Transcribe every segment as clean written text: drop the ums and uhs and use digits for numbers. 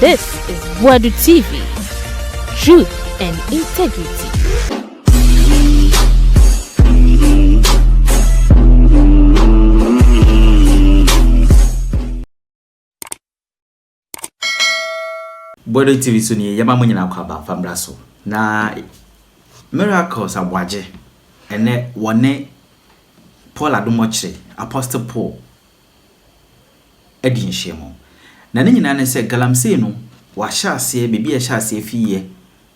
This is Boadu TV. Truth and integrity. Boadu TV suni yama munyina kwaba famra so na miracles Aboagye ene wone Paul Adumochire Apostle Paul edi nhyiemu na ne nyina ne se galamsey no wa hyase bebi ya hyase fiye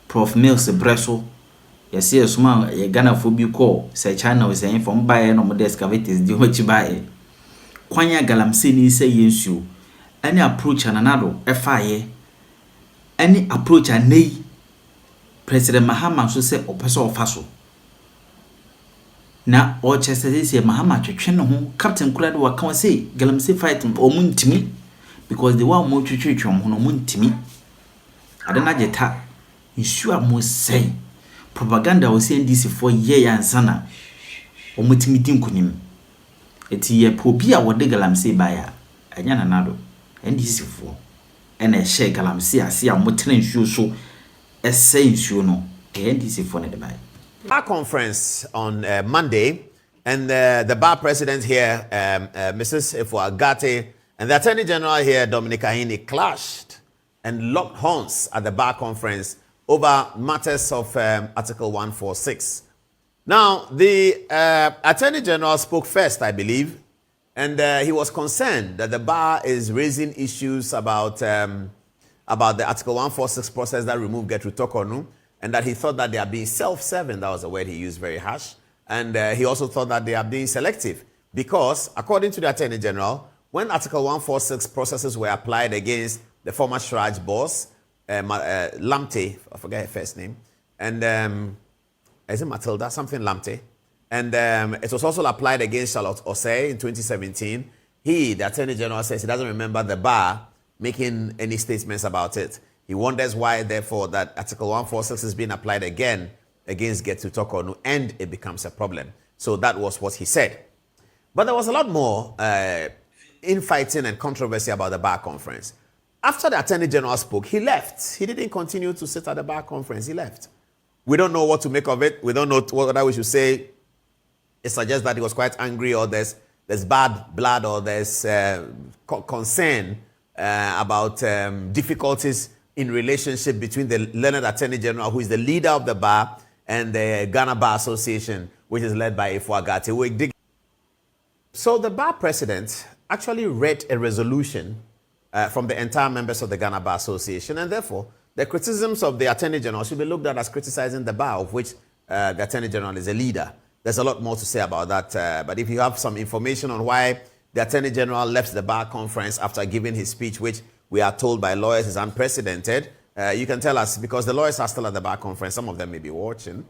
Prof Mills Breso yesi esuma ye Ghana fo bi ko se China we say from bae no mo excavators di ochi bae kwanya galamsey ni se yensuo any approach ananado efaye any approach anei President Mahama so say opeso ofaso na o chese say Mahama twetwe ne ho captain kulade wa kan say galamsey fight o muntimi because the one mo twetwetwom ho no muntimi adana jeta issue am say propaganda o say NDC for ye yansana o mutimi din kunim eti ye pobi a wode galamsey baya anya nanado NDC for ene share galamsey ase a motene issue so essay issue no NDC for ne de baya. Bar conference on Monday, and the bar president here, Mrs. Aboagye, and the Attorney General here, Dominic Ahini, clashed and locked horns at the bar conference over matters of Article 146. Now, the Attorney General spoke first, I believe, and he was concerned that the bar is raising issues about the Article 146 process that removed Gertrude Tokonu, and that he thought that they are being self-serving. That was a word he used, very harsh. And he also thought that they are being selective because, according to the Attorney General, when Article 146 processes were applied against the former Shraj boss, Lamte, I forget her first name, and is it Matilda? Something Lamte. And it was also applied against Charlotte Osei in 2017. He, the Attorney General, says he doesn't remember the bar making any statements about it. He wonders why, therefore, that Article 146 is being applied again against Gertrude Tokonu, and it becomes a problem. So that was what he said. But there was a lot more infighting and controversy about the bar conference. After the Attorney General spoke, he left. He didn't continue to sit at the bar conference. He left. We don't know what to make of it. We don't know what we should say. It suggests that he was quite angry, or there's bad blood, or there's concern about difficulties in relationship between the learned Attorney General, who is the leader of the bar, and the Ghana Bar Association, which is led by Aboagye. So the bar president actually read a resolution from the entire members of the Ghana Bar Association, and therefore the criticisms of the Attorney General should be looked at as criticizing the bar, of which the Attorney General is a leader. There's a lot more to say about that, but if you have some information on why the Attorney General left the bar conference after giving his speech, which we are told by lawyers is unprecedented, you can tell us, because the lawyers are still at the bar conference, some of them may be watching,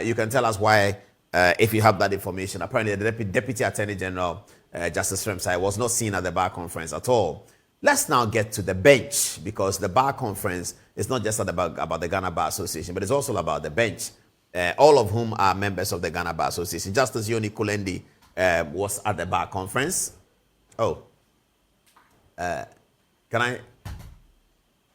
you can tell us why, if you have that information. Apparently the Deputy Attorney General, Justice Remsai, was not seen at the bar conference at all. Let's now get to the bench, because the bar conference is not just about the Ghana Bar Association, but it's also about the bench, all of whom are members of the Ghana Bar Association. Justice Yoni Kulendi was at the bar conference. Can I?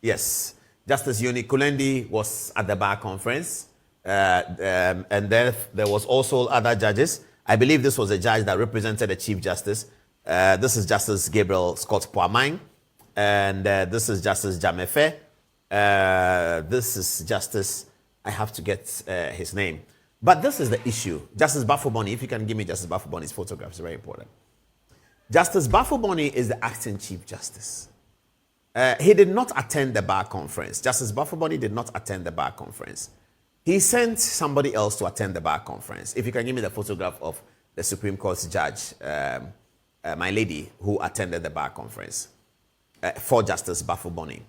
Yes. Justice Yoni Kulendi was at the bar conference. And then there was also other judges. I believe this was a judge that represented the Chief Justice. This is Justice Gabriel Scott Poamang. And this is Justice Jamefe. This is Justice, I have to get his name. But this is the issue. Justice Bafuboni, if you can give me Justice Bafuboni's photograph, it's very important. Justice Bafuboni is the acting Chief Justice. He did not attend the bar conference. Justice Bafuboni did not attend the bar conference. He sent somebody else to attend the bar conference. If you can give me the photograph of the Supreme Court judge, my lady, who attended the bar conference for Justice Bafuboni.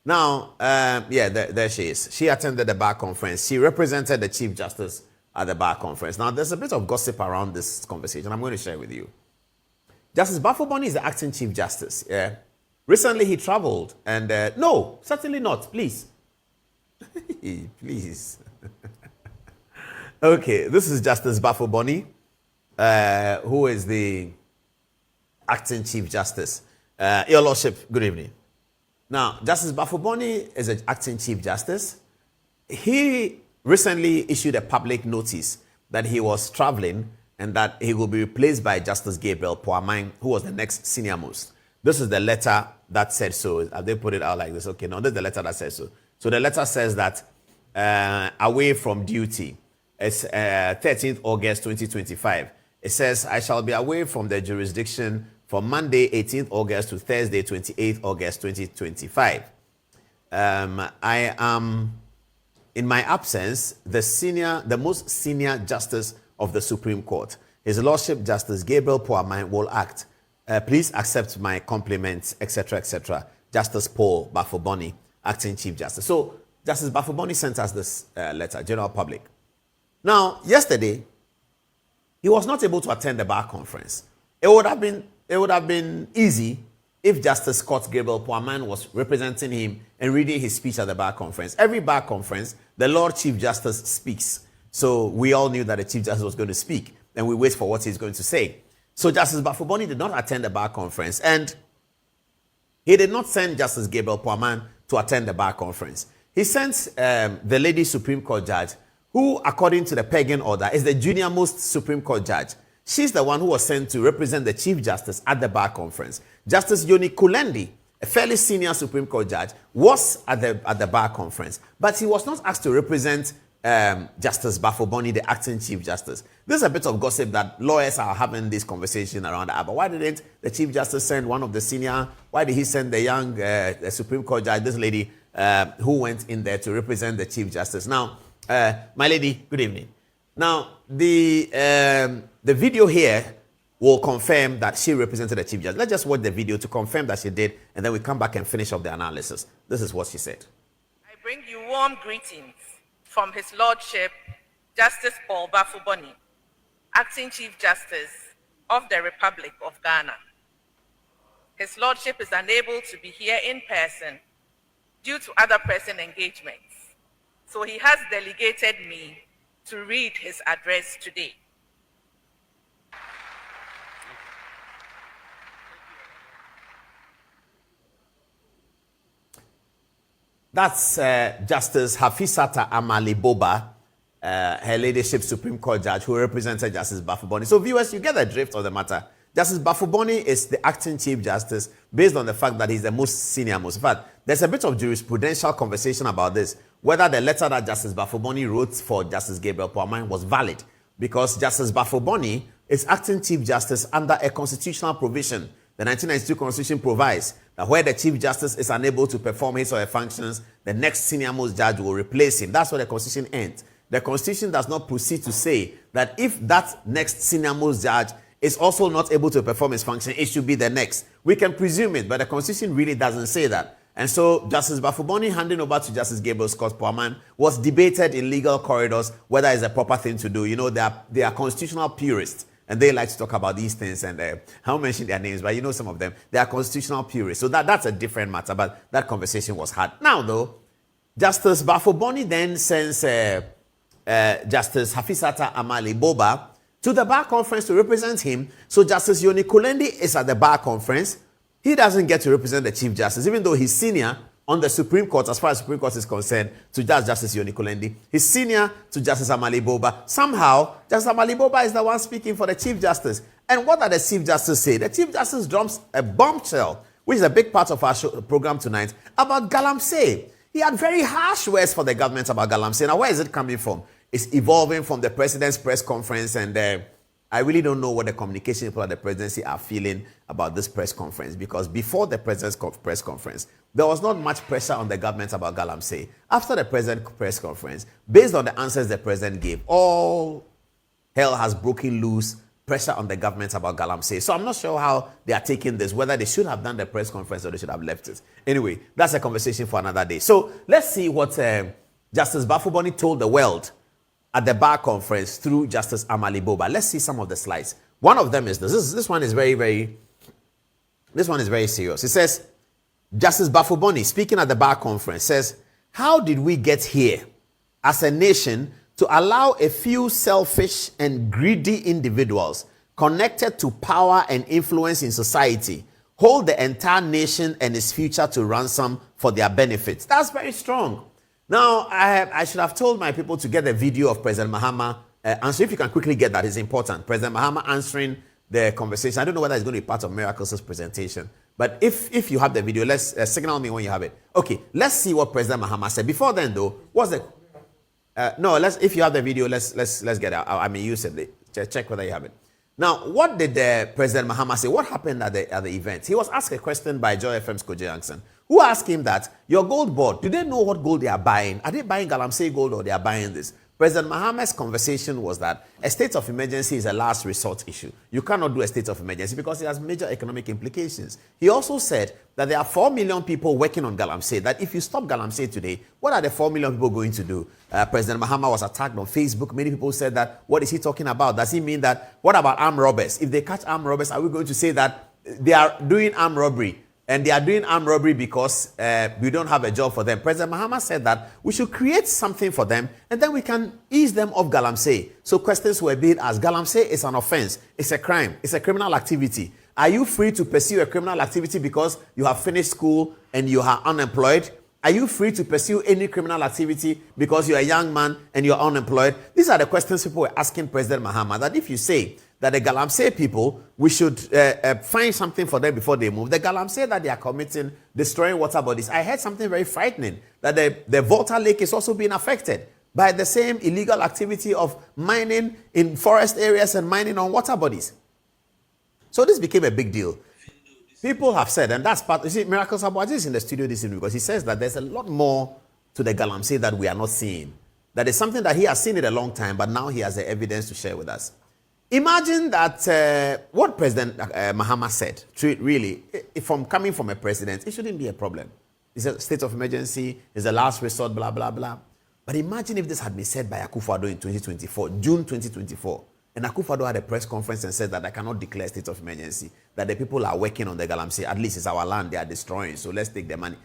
Now, there she is. She attended the bar conference. She represented the Chief Justice at the bar conference. Now, there's a bit of gossip around this conversation. I'm going to share with you. Justice Bafuboni is the acting Chief Justice. Yeah. Recently, he traveled, and no, certainly not. Please. Please. Okay, this is Justice Bafuboni, who is the acting Chief Justice. Your Lordship, good evening. Now, Justice Bafuboni is an acting Chief Justice. He recently issued a public notice that he was traveling and that he will be replaced by Justice Gabriel Poamang, who was the next senior most. This is the letter that said so. They put it out like this. Okay, no, this is the letter that says so. So the letter says that away from duty. It's 13th August 2025. It says, I shall be away from the jurisdiction from Monday 18th August to Thursday 28th August 2025. I am, in my absence, the most senior justice of the Supreme Court. His Lordship Justice Gabriel Poamang will act. Please accept my compliments, etc., etc. Justice Paul Bafuboni, Acting Chief Justice. So Justice Bafuboni sent us this letter, General Public. Now, yesterday, he was not able to attend the bar conference. It would have been easy if Justice Scott Gabriel Poamang was representing him and reading his speech at the bar conference. Every bar conference, the Lord Chief Justice speaks. So we all knew that the Chief Justice was going to speak, and we wait for what he's going to say. So Justice Bafuboni did not attend the bar conference, and he did not send Justice Gabriel Poamang to attend the bar conference. He sent the lady Supreme Court judge, who, according to the Pagan order, is the junior most Supreme Court judge. She's the one who was sent to represent the Chief Justice at the bar conference. Justice Yoni Kulendi, a fairly senior Supreme Court judge, was at the bar conference, but he was not asked to represent Justice Bafuboni, the acting Chief Justice. There's a bit of gossip that lawyers are having this conversation around that. But why didn't the Chief Justice send one of the senior? Why did he send the young the Supreme Court judge, this lady who went in there to represent the Chief Justice? Now, my lady, good evening. Now, the video here will confirm that she represented the Chief Justice. Let's just watch the video to confirm that she did, and then we come back and finish up the analysis. This is what she said. I bring you warm greetings from His Lordship, Justice Paul Bafuboni, Acting Chief Justice of the Republic of Ghana. His Lordship is unable to be here in person due to other pressing engagements, so he has delegated me to read his address today. That's Justice Hafisata Amali Boba, her ladyship Supreme Court judge, who represented Justice Bafuboni. So viewers, you get the drift of the matter. Justice Bafuboni is the acting Chief Justice based on the fact that he's the most senior most. In fact, there's a bit of jurisprudential conversation about this, whether the letter that Justice Bafuboni wrote for Justice Gabriel Poamang was valid, because Justice Bafuboni is acting Chief Justice under a constitutional provision. The 1992 Constitution provides that where the Chief Justice is unable to perform his or her functions, the next senior most judge will replace him. That's what the Constitution ends. The Constitution does not proceed to say that if that next senior most judge is also not able to perform his function, it should be the next. We can presume it, but the Constitution really doesn't say that. And so Justice Bafuboni handing over to Justice Gabriel Scott Poamang was debated in legal corridors whether it's a proper thing to do. You know, they are constitutional purists, and they like to talk about these things, and I won't mention their names, but you know some of them. They are constitutional purists. So that's a different matter, but that conversation was had. Now, though, Justice Bafuboni then sends Justice Hafisata Amali Boba to the bar conference to represent him. So Justice Yoni Kulendi is at the bar conference. He doesn't get to represent the Chief Justice, even though he's senior on the Supreme Court, as far as Supreme Court is concerned, to Justice Yoni Kulendi. He's senior to Justice Amali Boba. Somehow, Justice Amali Boba is the one speaking for the Chief Justice. And what does the Chief Justice say? The Chief Justice drops a bombshell, which is a big part of our program tonight, about galamsey. He had very harsh words for the government about galamsey. Now, where is it coming from? It's evolving from the president's press conference, and I really don't know what the communication people at the presidency are feeling about this press conference, because before the president's press conference, there was not much pressure on the government about galamsey. After the president's press conference, based on the answers the president gave, all hell has broken loose, pressure on the government about galamsey. So I'm not sure how they are taking this, whether they should have done the press conference or they should have left it. Anyway, that's a conversation for another day. So let's see what Justice Bafuboni told the world at the bar conference through Justice Amali Boba. Let's see some of the slides. One of them is this. This one is very serious. It says, Justice Bafuboni, speaking at the bar conference, says, how did we get here as a nation to allow a few selfish and greedy individuals connected to power and influence in society hold the entire nation and its future to ransom for their benefits. That's very strong. Now, I should have told my people to get the video of President Mahama answering. If you can quickly get that, it's important. President Mahama answering the conversation. I don't know whether it's going to be part of Miracles' presentation, but if you have the video, let's signal me when you have it. Okay, let's see what President Mahama said. Before then, though, what's the... no, if you have the video, let's get it. I mean, use it. Check whether you have it. Now, what did President Mahama say? What happened at the event? He was asked a question by Joy FM's Koje Jackson, who asked him that, your gold board, do they know what gold they are buying? Are they buying galamsey gold or they are buying this? President Mahama's conversation was that a state of emergency is a last resort issue. You cannot do a state of emergency because it has major economic implications. He also said that there are 4 million people working on galamsey, that if you stop galamsey today, what are the 4 million people going to do? President Mahama was attacked on Facebook. Many people said that, what is he talking about? Does he mean that, what about armed robbers? If they catch armed robbers, are we going to say that they are doing armed robbery? And they are doing armed robbery because we don't have a job for them. President Mahama said that we should create something for them and then we can ease them of galamsey. So questions were being asked. Galamsey is an offense. It's a crime. It's a criminal activity. Are you free to pursue a criminal activity because you have finished school and you are unemployed? Are you free to pursue any criminal activity because you're a young man and you're unemployed? These are the questions people were asking President Mahama, that if you say that the galamsey people, we should find something for them before they move. The galamsey that they are committing, destroying water bodies. I heard something very frightening, that the Volta Lake is also being affected by the same illegal activity of mining in forest areas and mining on water bodies. So this became a big deal. People have said, and that's part, you see, Miracles Aboagye is in the studio this evening because he says that there's a lot more to the galamsey that we are not seeing. That is something that he has seen it a long time, but now he has the evidence to share with us. Imagine that what President Mahama said, really, from coming from a president, it shouldn't be a problem. It's a state of emergency, it's a last resort, blah, blah, blah. But imagine if this had been said by Akufo-Addo in 2024, June 2024, and Akufo-Addo had a press conference and said that I cannot declare state of emergency, that the people are working on the galamsey, at least it's our land they are destroying, so let's take the money.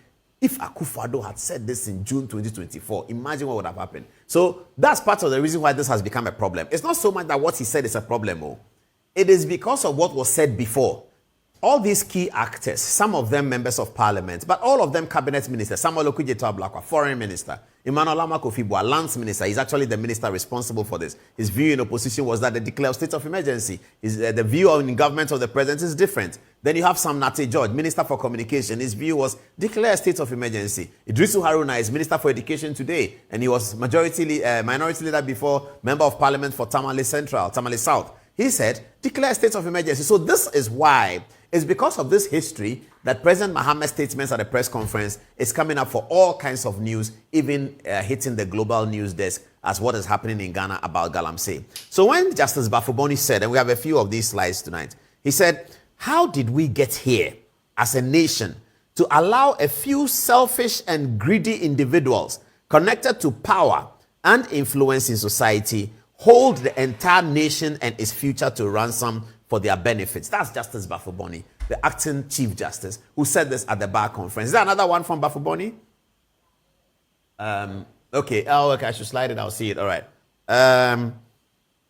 If Akufo-Addo had said this in June 2024, imagine what would have happened. So that's part of the reason why this has become a problem. It's not so much that what he said is a problem. Oh. It is because of what was said before. All these key actors, some of them members of parliament, but all of them cabinet ministers, Samuel Okudzeto Ablakwa, foreign minister, Emmanuel Kofi-Boa, lance minister, he's actually the minister responsible for this. His view in opposition was that they declare state of emergency. The view in government of the president is different. Then you have Sam Nate George, minister for communication. His view was declare state of emergency. Idrisu Haruna is minister for education today, and he was minority leader before, member of parliament for Tamale Central, Tamale South. He said, declare state of emergency. So this is why, it's because of this history that President Mahama's statements at the press conference is coming up for all kinds of news, even hitting the global news desk as what is happening in Ghana about galamsey. So when Justice Bafuboni said, and we have a few of these slides tonight, he said, how did we get here as a nation to allow a few selfish and greedy individuals connected to power and influence in society hold the entire nation and its future to ransom for their benefits? That's Justice Bafuboni, the acting Chief Justice, who said this at the bar conference. Is there another one from Bafuboni? Okay. Oh, okay. I should slide it. I'll see it. All right.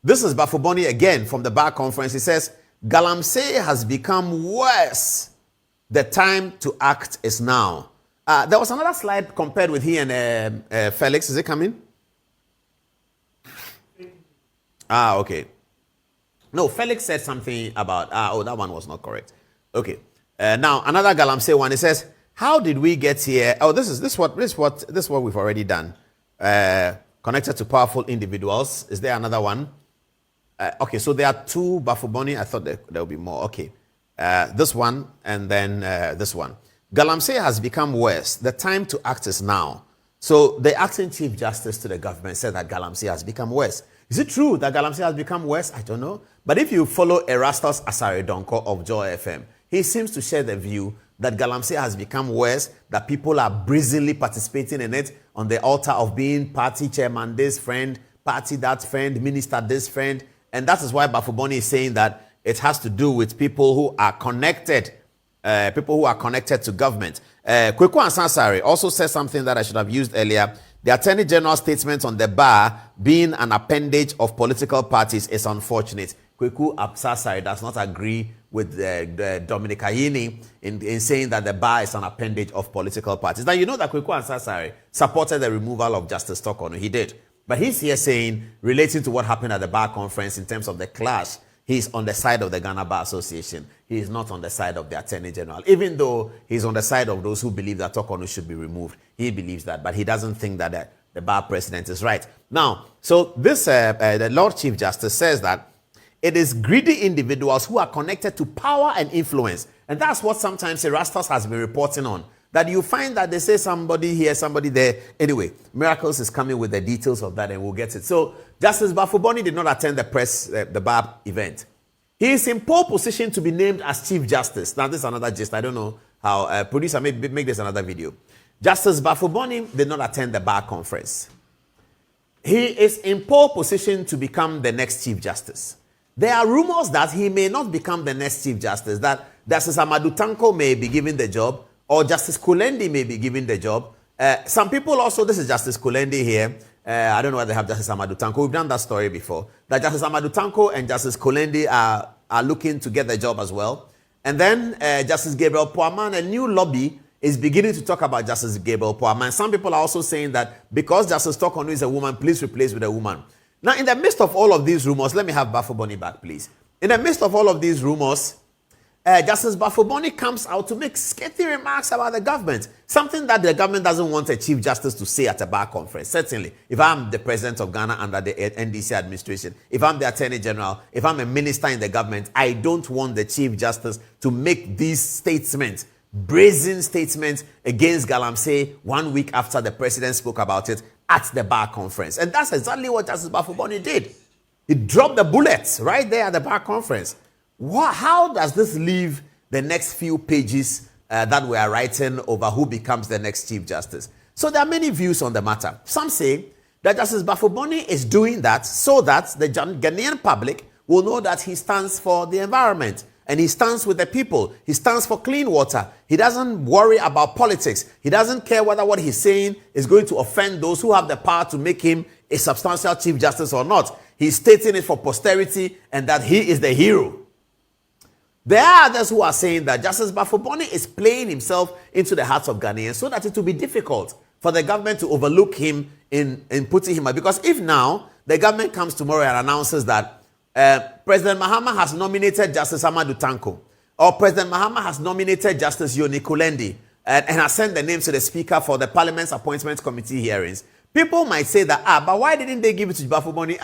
This is Bafuboni again from the bar conference. He says, galamsey has become worse. The time to act is now. There was another slide compared with he and Felix. Is it coming? Okay. No, Felix said something about, that one was not correct. Okay. Now, another galamsey one. It says, how did we get here? Oh, this is what we've already done. Connected to powerful individuals. Is there another one? Okay, so there are two Bafuboni. I thought there would be more. Okay. This one and then this one. Galamsey has become worse. The time to act is now. So the acting Chief Justice to the government said that galamsey has become worse. Is it true that galamsey has become worse? I don't know. But if you follow Erastus Asaredonko of Joy FM, he seems to share the view that galamsey has become worse, that people are breezily participating in it on the altar of being party chairman this friend, party that friend, minister this friend. And that is why Bafuboni is saying that it has to do with people who are connected, to government. Kweku Ansansari also said something that I should have used earlier. The Attorney General's statement on the bar being an appendage of political parties is unfortunate. Kweku Apsasari does not agree with the Dominic Ayini in saying that the bar is an appendage of political parties. Now, you know that Kweku Apsasari supported the removal of Justice Tokono. He did. But he's here saying, relating to what happened at the bar conference in terms of the clash, he's on the side of the Ghana Bar Association. He is not on the side of the Attorney General. Even though he's on the side of those who believe that Tokono should be removed. He believes that, but he doesn't think that the bar president is right. Now, so this, the Lord Chief Justice says that it is greedy individuals who are connected to power and influence. And that's what sometimes Erastus has been reporting on. That you find that they say somebody here, somebody there. Anyway, Miracles is coming with the details of that and we'll get it. So, Justice Bafuboni did not attend the bar event. He is in pole position to be named as Chief Justice. Now, this is another gist. I don't know how. Producer, make this another video. Justice Bafuboni did not attend the bar conference. He is in pole position to become the next Chief Justice. There are rumors that he may not become the next Chief Justice, that Justice Amadou Tanko may be given the job, or Justice Kulendi may be given the job. Some people also, this is Justice Kulendi here. I don't know whether they have Justice Amadou Tanko. We've done that story before. That Justice Amadou Tanko and Justice Kulendi are looking to get the job as well. And then Justice Gabriel Poaman, a new lobby, is beginning to talk about Justice Gabriel Poaman. Some people are also saying that because Justice Tokono is a woman, please replace with a woman. Now, in the midst of all of these rumors, let me have Bafuboni back, please. In the midst of all of these rumors, Justice Bafuboni comes out to make scathing remarks about the government. Something that the government doesn't want a Chief Justice to say at a bar conference. Certainly, if I'm the President of Ghana under the NDC administration, if I'm the Attorney General, if I'm a minister in the government, I don't want the Chief Justice to make these statements, brazen statements against galamsey 1 week after the President spoke about it at the bar conference. And that's exactly what Justice Bafuboni did. He dropped the bullets right there at the bar conference. How does this leave the next few pages that we are writing over who becomes the next Chief Justice? So there are many views on the matter. Some say that Justice Bafuboni is doing that so that the Ghanaian public will know that he stands for the environment and he stands with the people. He stands for clean water. He doesn't worry about politics. He doesn't care whether what he's saying is going to offend those who have the power to make him a substantial Chief Justice or not. He's stating it for posterity and that he is the hero. There are others who are saying that Justice Bafuboni is playing himself into the hearts of Ghanaians so that it will be difficult for the government to overlook him in putting him out. Because if now the government comes tomorrow and announces that President Mahama has nominated Justice Amadou Tanko, or President Mahama has nominated Justice Yoni Kulendi, and has sent the names to the Speaker for the Parliament's Appointments Committee hearings, people might say that, but why didn't they give it to Bafuboni?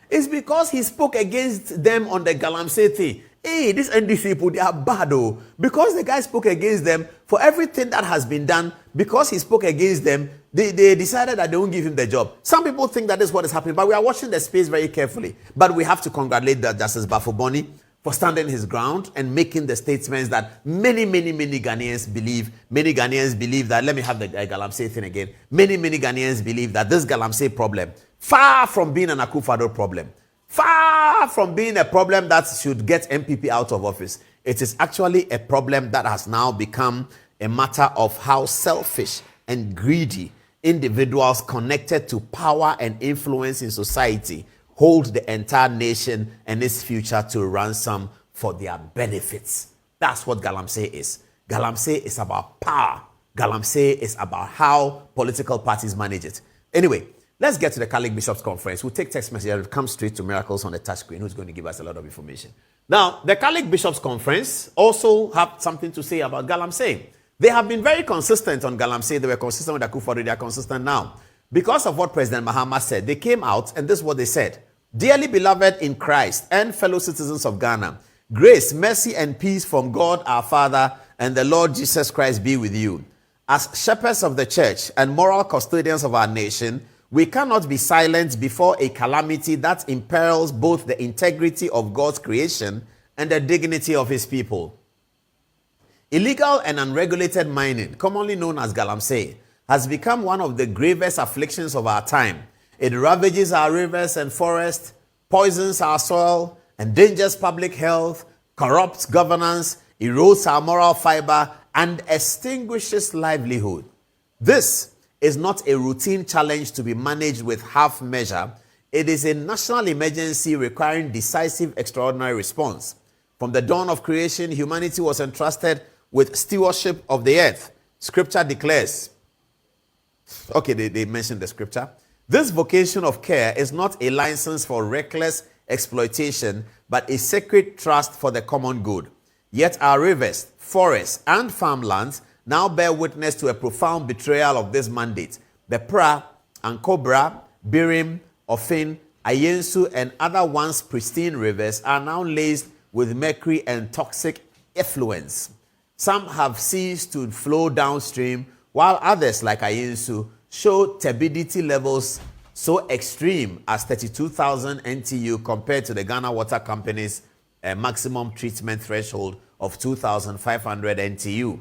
It's because he spoke against them on the galamsey thing. Hey, these NDC people, they are bad, oh. Because the guy spoke against them for everything that has been done, because he spoke against them, they decided that they won't give him the job. Some people think that is what is happening, but we are watching the space very carefully. But we have to congratulate Justice Bafuboni for standing his ground and making the statements that many Ghanaians believe. Many Ghanaians believe that, let me have the galamsey thing again. Many Ghanaians believe that this galamsey problem, far from being an Akufo-Addo problem, far from being a problem that should get MPP out of office, it is actually a problem that has now become a matter of how selfish and greedy individuals connected to power and influence in society hold the entire nation and its future to ransom for their benefits. That's what galamsey is. Galamsey is about power. Galamsey is about how political parties manage it. Anyway, let's get to the Catholic Bishops' Conference. We'll take text messages. It'll come straight to Miracles on the touchscreen, who's going to give us a lot of information. Now, the Catholic Bishops' Conference also have something to say about galamsey. They have been very consistent on galamsey. They were consistent with Akufo-Addo. They are consistent now. Because of what President Mahama said, they came out and this is what they said. Dearly beloved in Christ and fellow citizens of Ghana, grace, mercy, and peace from God our Father and the Lord Jesus Christ be with you. As shepherds of the church and moral custodians of our nation, we cannot be silent before a calamity that imperils both the integrity of God's creation and the dignity of his people. Illegal and unregulated mining, commonly known as galamsey, has become one of the gravest afflictions of our time. It ravages our rivers and forests, poisons our soil, endangers public health, corrupts governance, erodes our moral fiber, and extinguishes livelihood. This is not a routine challenge to be managed with half measure. It is a national emergency requiring decisive, extraordinary response. From the dawn of creation, humanity was entrusted with stewardship of the earth. Scripture declares, okay, they mentioned the scripture. This vocation of care is not a license for reckless exploitation, but a sacred trust for the common good. Yet our rivers, forests, and farmlands now bear witness to a profound betrayal of this mandate. The Pra, Ankobra, Birim, Ofin, Ayensu, and other once pristine rivers are now laced with mercury and toxic effluents. Some have ceased to flow downstream, while others, like Ayensu, show turbidity levels so extreme as 32,000 NTU compared to the Ghana Water Company's maximum treatment threshold of 2,500 NTU.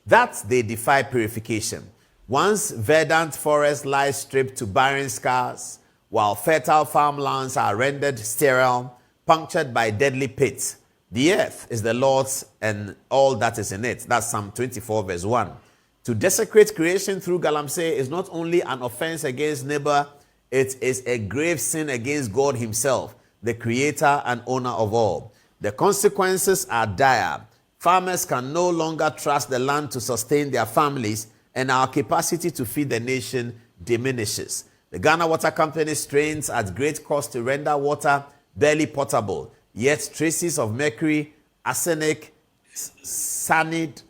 That they defy purification. Once verdant forest lies stripped to barren scars, while fertile farmlands are rendered sterile, punctured by deadly pits. The earth is the Lord's and all that is in it. That's Psalm 24 verse 1. To desecrate creation through galamsey is not only an offense against neighbor, it is a grave sin against God himself, the creator and owner of all. The consequences are dire. Farmers can no longer trust the land to sustain their families, and our capacity to feed the nation diminishes. The Ghana Water Company strains at great cost to render water barely potable, yet traces of mercury, arsenic, cyanide,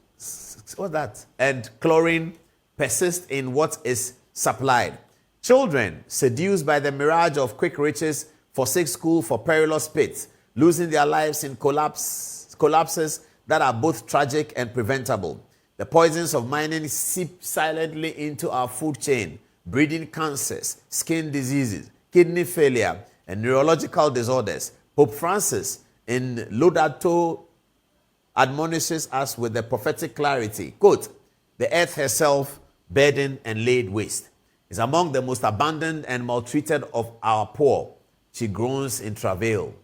and chlorine persist in what is supplied. Children, seduced by the mirage of quick riches, forsake school for perilous pits, losing their lives in collapses that are both tragic and preventable. The poisons of mining seep silently into our food chain, breeding cancers, skin diseases, kidney failure, and neurological disorders. Pope Francis in Laudato admonishes us with the prophetic clarity, quote, the earth herself, burdened and laid waste, is among the most abandoned and maltreated of our poor. She groans in travail.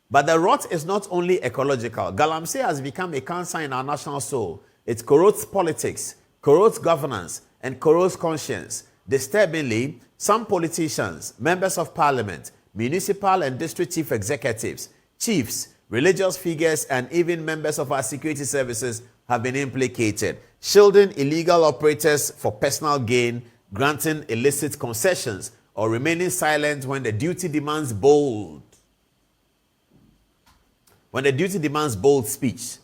But the rot is not only ecological. Galamsey has become a cancer in our national soul. It corrodes politics, corrodes governance, and corrodes conscience. Disturbingly, some politicians, members of parliament, municipal and district chief executives, chiefs, religious figures, and even members of our security services have been implicated, shielding illegal operators for personal gain, granting illicit concessions, or remaining silent when the duty demands bold. When the duty demands bold speech.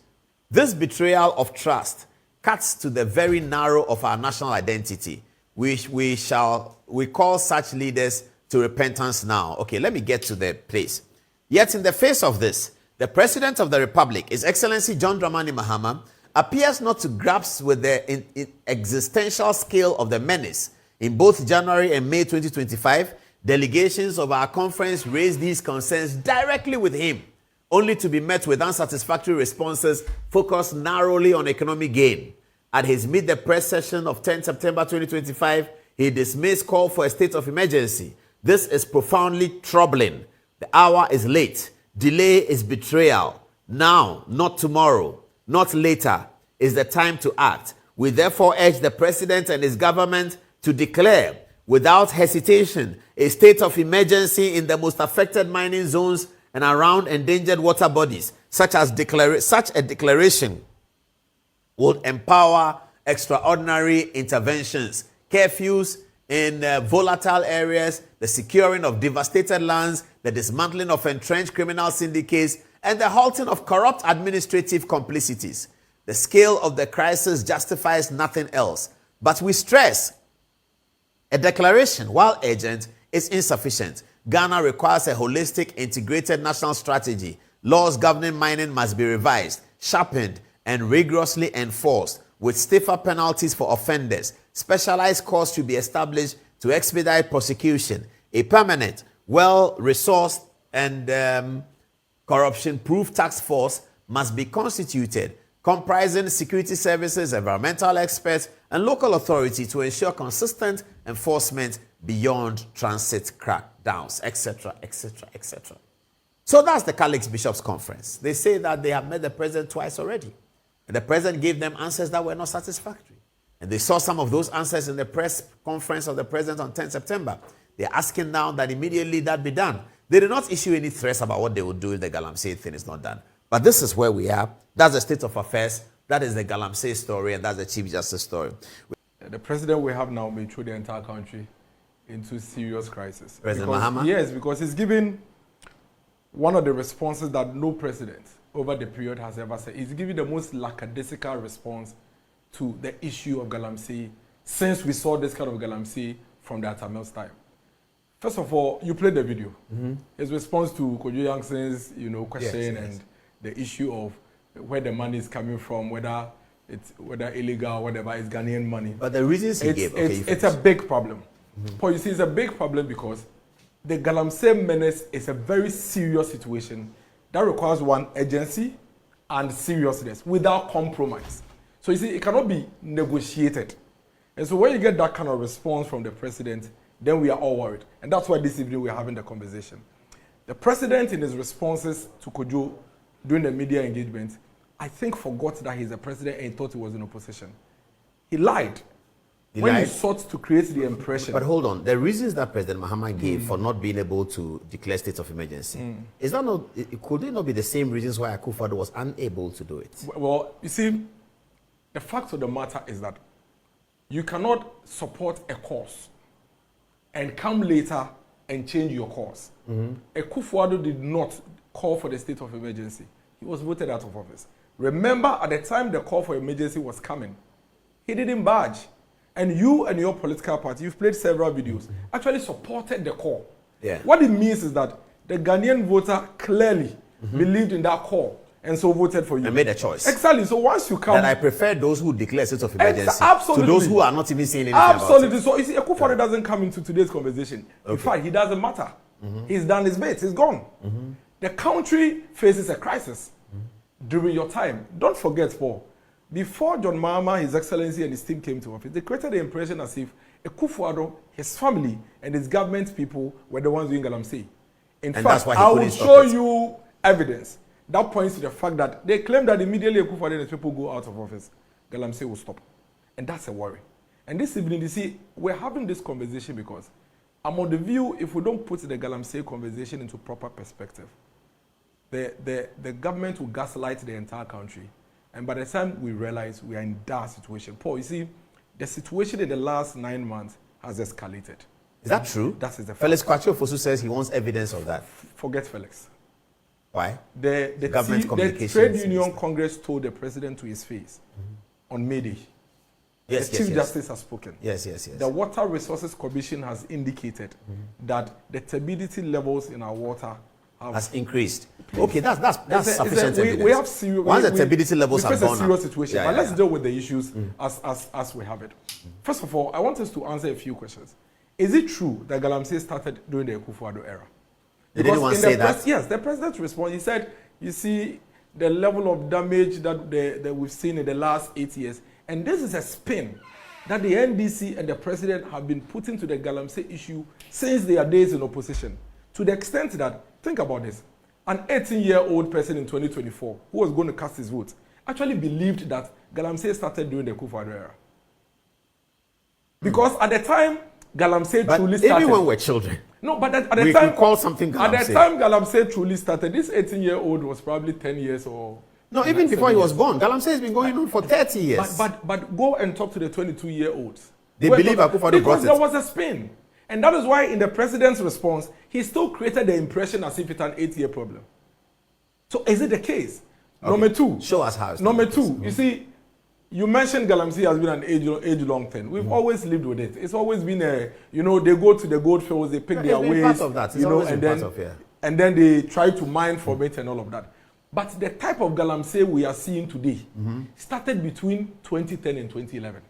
This betrayal of trust cuts to the very marrow of our national identity. We call such leaders to repentance now. Okay, let me get to the place. Yet in the face of this, the President of the Republic, His Excellency John Dramani Mahama, appears not to grasp with the existential scale of the menace. In both January and May 2025, delegations of our conference raised these concerns directly with him, only to be met with unsatisfactory responses focused narrowly on economic gain. At his Meet the Press session of 10 September 2025, he dismissed call for a state of emergency. This is profoundly troubling. The hour is late. Delay is betrayal. Now, not tomorrow, not later, is the time to act. We therefore urge the President and his government to declare, without hesitation, a state of emergency in the most affected mining zones and around endangered water bodies. Such a declaration would empower extraordinary interventions, curfews in volatile areas, the securing of devastated lands, the dismantling of entrenched criminal syndicates, and the halting of corrupt administrative complicities. The scale of the crisis justifies nothing else. But we stress, a declaration, while urgent, is insufficient. Ghana requires a holistic, integrated national strategy. Laws governing mining must be revised, sharpened, and rigorously enforced, with stiffer penalties for offenders. Specialized courts should be established to expedite prosecution. A permanent, well-resourced, and corruption-proof task force must be constituted, comprising security services, environmental experts, and local authority to ensure consistent enforcement beyond transit crackdowns, etc., etc., etc. So that's the Catholic Bishops' Conference. They say that they have met the president twice already. And the president gave them answers that were not satisfactory. And they saw some of those answers in the press conference of the president on 10 September. They're asking now that immediately that be done. They did not issue any threats about what they would do if the galamsey thing is not done. But this is where we are. That's the state of affairs. That is the galamsey story, and that's the Chief Justice story. The president we have now may throw the entire country into serious crisis. President Mahama? Yes, because he's given one of the responses that no president over the period has ever said. He's giving the most lackadaisical response to the issue of galamsey since we saw this kind of galamsey from the Atamel's time. First of all, you played the video. His response to Kojo Yangson's, question and the issue of where the money is coming from, whether illegal, whatever, it's Ghanaian money. But the reasons he gave, it's a big problem. Paul, you see, it's a big problem because the galamsey menace is a very serious situation that requires one urgency and seriousness without compromise. So you see, it cannot be negotiated. And so when you get that kind of response from the president, then we are all worried. And that's why this evening we're having the conversation. The president, in his responses to Kojo during the media engagement, I think forgot that he's the president and he thought he was in opposition. He lied. He sought to create the impression. But hold on, the reasons that President Mahama gave for not being able to declare state of emergency, is that not, could it not be the same reasons why Akufo-Addo was unable to do it? Well, you see, the fact of the matter is that you cannot support a cause and come later and change your course. Akufo-Addo did not call for the state of emergency. He was voted out of office. Remember, at the time the call for emergency was coming, he didn't budge. And you and your political party, you've played several videos, actually supported the call. Yeah. What it means is that the Ghanaian voter clearly believed in that call and so voted for you. And made a choice. Exactly. So once you come... That I prefer those who declare state of emergency absolutely. to those who are not even saying anything absolutely. about it. So you see, Akufo-Addo doesn't come into today's conversation. In fact, he doesn't matter. He's done his bit. He's gone. The country faces a crisis during your time. Don't forget, Paul, before John Mahama, His Excellency, and his team came to office, they created the impression as if Akufo-Addo, his family, and his government people were the ones doing galamsey. In fact, I will show you evidence that points to the fact that they claim that immediately Akufo-Addo and his people go out of office, galamsey will stop. And that's a worry. And this evening, you see, we're having this conversation because I'm on the view, if we don't put the galamsey conversation into proper perspective, the government will gaslight the entire country. And by the time we realize we are in that situation, Paul, you see, the situation in the last 9 months has escalated. Is that true? That is the fact. Felix Kwachio-Fosu says he wants evidence of that. Forget Felix. Why? The government communications. The Trade Union Congress told the president to his face on May Day. Yes, the Chief Justice has spoken. Yes. The Water Resources Commission has indicated that the turbidity levels in our water has increased. Okay, that's sufficient evidence. We have serious. Once the turbidity levels have gone up. We face a serious situation, but let's deal with the issues as we have it. First of all, I want us to answer a few questions. Is it true that galamsey started during the Akufo-Addo era? Did anyone say that? Yes, the president responded. He said, you see, the level of damage that we've seen in the last 8 years, and this is a spin that the NDC and the president have been putting to the galamsey issue since their days in opposition, to the extent that, think about this, an 18-year-old person in 2024 who was going to cast his vote actually believed that galamsey started during the Akufo-Addo era. Because at the time, galamsey truly started. Even when we're children. No, but at the we time, can call something galamsey. At the time galamsey truly started, this 18-year-old was probably 10 years or... No, even before he was born. Galamsey has been going on for 30 years. But go and talk to the 22-year-olds. They believe Akufo-Addo brought it. Because there was a spin. And that is why in the president's response, he still created the impression as if it's an 8-year problem. So is it the case? Okay. Number two. Show us how. Number two, you see, you mentioned galamsey has been an age-long thing. We've always lived with it. It's always been a, they go to the gold fields, they pick their ways. Part of that. It's always been part of, and then they try to mine from it and all of that. But the type of galamsey we are seeing today started between 2010 and 2011.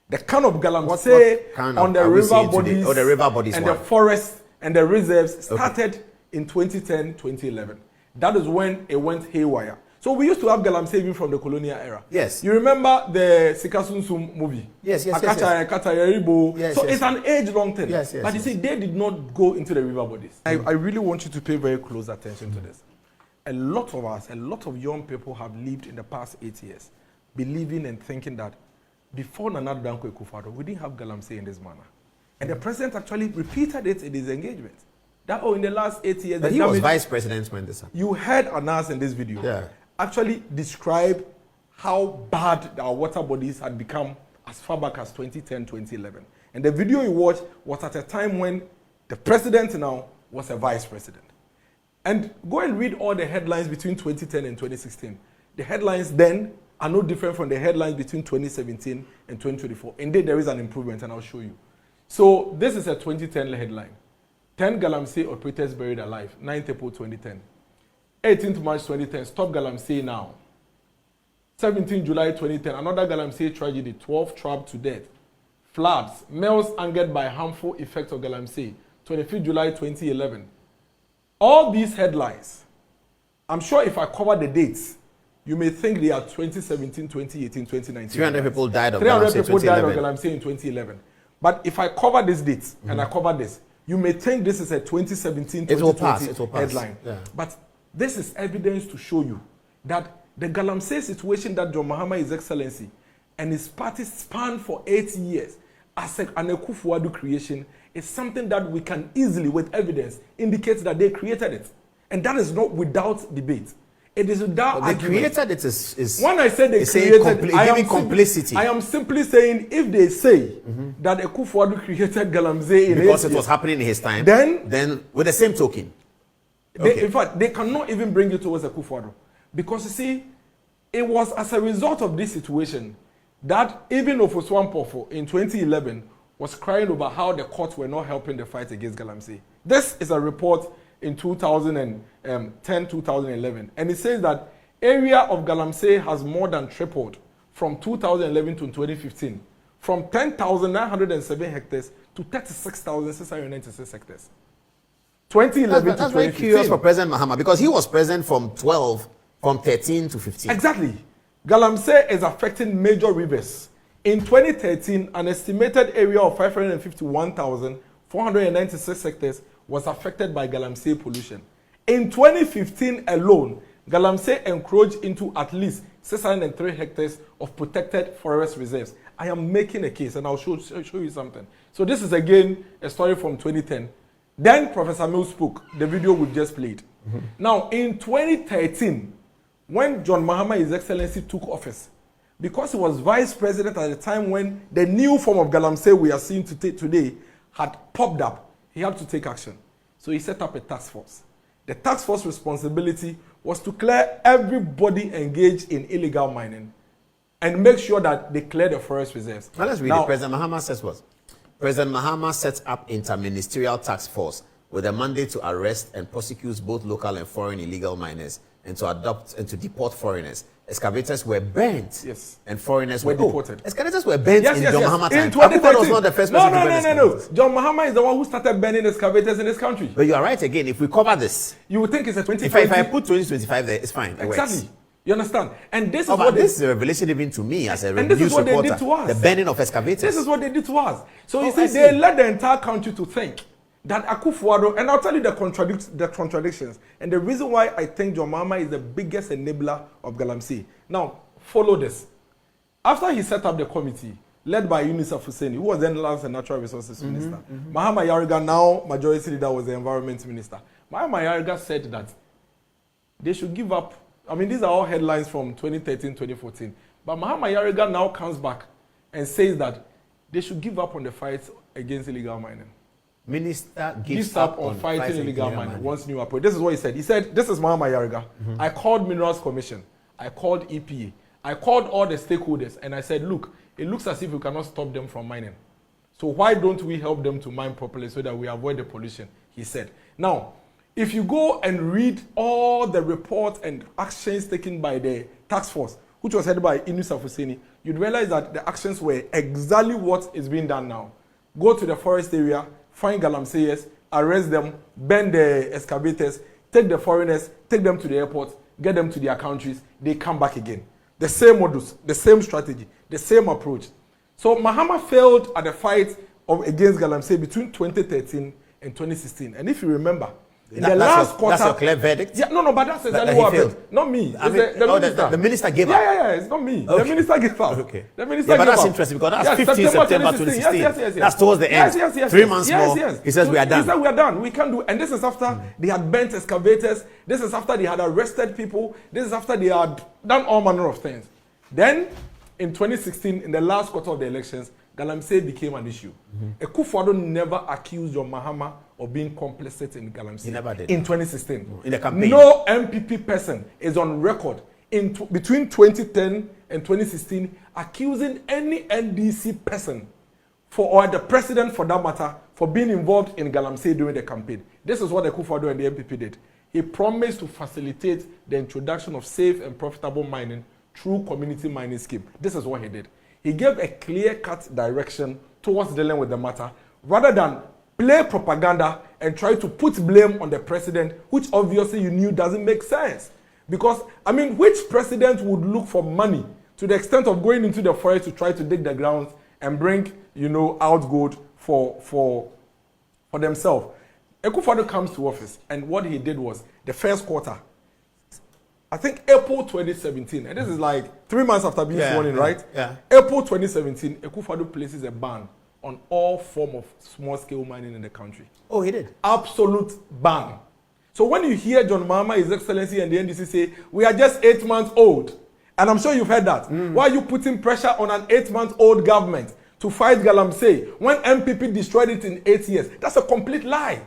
The kind of galamsey on the river bodies, and the forests and the reserves started in 2010, 2011. That is when it went haywire. So we used to have galamsey even from the colonial era. Yes. You remember the Sikasunsum movie? Yes. So it's an age-long thing. Yes. But you see, they did not go into the river bodies. I really want you to pay very close attention to this. A lot of us, a lot of young people have lived in the past 8 years believing and thinking that before Nana Danko Akufo-Addo, we didn't have galamsey in this manner. And the president actually repeated it in his engagement. That, in the last 8 years... But he was vice president when this happened. You heard Anas in this video actually describe how bad our water bodies had become as far back as 2010, 2011. And the video you watched was at a time when the president now was a vice president. And go and read all the headlines between 2010 and 2016. The headlines then are no different from the headlines between 2017 and 2024. Indeed, there is an improvement, and I'll show you. So this is a 2010 headline. 10 galamsey operators buried alive, 9th April 2010. 18th March 2010, stop galamsey now. 17th July 2010, another galamsey tragedy, 12 trapped to death. Floods, males angered by harmful effects of galamsey, 25th July 2011. All these headlines, I'm sure if I cover the dates, you may think they are 2017, 2018, 2019. 300 people died of 300 galamsey people died of 2011. galamsey in 2011. But if I cover these dates and I cover this, you may think this is a 2017, 2020 headline. Yeah. But this is evidence to show you that the galamsey situation that John Mahama, His Excellency, and his party spanned for 8 years as an Akufo-Addo creation is something that we can easily, with evidence, indicate that they created it. And that is not without debate. It is without argument. They created it is when I say they created, complicity. I am simply saying if they say that Akufo-Addo created galamsey because it was happening in his time, then with the same token. In fact, they cannot even bring it towards Akufo-Addo. Because you see, it was as a result of this situation that even Ofoswan Pofo in 2011 was crying over how the courts were not helping the fight against galamsey. This is a report in 2010, 2011. And it says that area of galamsey has more than tripled from 2011 to 2015, from 10,907 hectares to 36,696 hectares. 2011 to 2015. That's very curious for President Mahama because he was president from 13 to 15. Exactly. Galamsey is affecting major rivers. In 2013, an estimated area of 551,496 hectares was affected by galamsey pollution. In 2015 alone, galamsey encroached into at least 603 hectares of protected forest reserves. I am making a case, and I'll show you something. So this is again a story from 2010. Then Professor Mills spoke, the video we just played. Now, in 2013, when John Mahama, His Excellency, took office, because he was vice president at the time when the new form of galamsey we are seeing today had popped up, he had to take action. So he set up a task force. The task force responsibility was to clear everybody engaged in illegal mining and make sure that they clear the forest reserves. Now let's read it. President Mahama says what? President Mahama set up interministerial task force with a mandate to arrest and prosecute both local and foreign illegal miners and to adopt and to deport foreigners. Excavators were burnt. Yes. And foreigners were deported. Excavators were burnt in John Mahama time. In 2013. was not the first person to burn excavators. John Mahama is the one who started burning excavators in this country. But you are right again. If we cover this, you would think it's a 2020. If I put 2025 there, it's fine. Exactly. You understand? And this is what this is a revelation even to me as a news reporter. They did to us. The burning of excavators. This is what they did to us. So you see, they led the entire country to think that Akufo-Addo, and I'll tell you the contradictions, and the reason why I think John Mahama is the biggest enabler of galamsey. Now, follow this. After he set up the committee, led by Yunus Afuseni, who was then Lands and Natural Resources Minister, Mahama Yariga, now Majority Leader, was the Environment Minister. Mahama Yariga said that they should give up. I mean, these are all headlines from 2013, 2014. But Mahama Yariga now comes back and says that they should give up on the fight against illegal mining. Minister gives up on fighting illegal mining once new approach. This is what he said. He said, this is Mahama Yariga. I called Minerals Commission. I called EPA. I called all the stakeholders and I said, look, it looks as if we cannot stop them from mining. So why don't we help them to mine properly so that we avoid the pollution, he said. Now, if you go and read all the reports and actions taken by the task force, which was headed by Yunus Afuseni, you'd realize that the actions were exactly what is being done now. Go to the forest area, find galamseyers, arrest them, burn the excavators, take the foreigners, take them to the airport, get them to their countries, they come back again. The same modus, the same strategy, the same approach. So Mahama failed at the fight against galamsey between 2013 and 2016. And if you remember, In the last quarter, that's your clear verdict. Yeah, no, but that's exactly what happened. Not me. I mean, the minister. The minister gave up. Yeah, it's not me. Okay. The minister gave up. Okay. The minister yeah, but gave that's up. interesting because that's 15 September 2016. Yes. That's towards the end. Yes. 3 months more. Yes. He says we are done. He said we are done. We can't do. And this is after they had burnt excavators. This is after they had arrested people. This is after they had done all manner of things. Then, in 2016, in the last quarter of the elections, galamsey became an issue. Akufo-Addo never accused John Mahama of being complicit in galamsey. He never did. In 2016. In the campaign. No MPP person is on record between 2010 and 2016 accusing any NDC person or the president for that matter for being involved in galamsey during the campaign. This is what Akufo-Addo and the MPP did. He promised to facilitate the introduction of safe and profitable mining through community mining scheme. This is what he did. He gave a clear-cut direction towards dealing with the matter, rather than play propaganda and try to put blame on the president, which obviously you knew doesn't make sense. Because, I mean, which president would look for money to the extent of going into the forest to try to dig the ground and bring, out gold for themselves? Akufo-Addo comes to office, and what he did was, the first quarter, I think April 2017, and this is like 3 months after being sworn in, right? Yeah. April 2017, Akufo-Addo places a ban on all form of small-scale mining in the country. Oh, he did? Absolute ban. So when you hear John Mahama, His Excellency, and the NDC say, we are just 8 months old, and I'm sure you've heard that. Why are you putting pressure on an 8-month-old government to fight galamsey when MPP destroyed it in 8 years? That's a complete lie.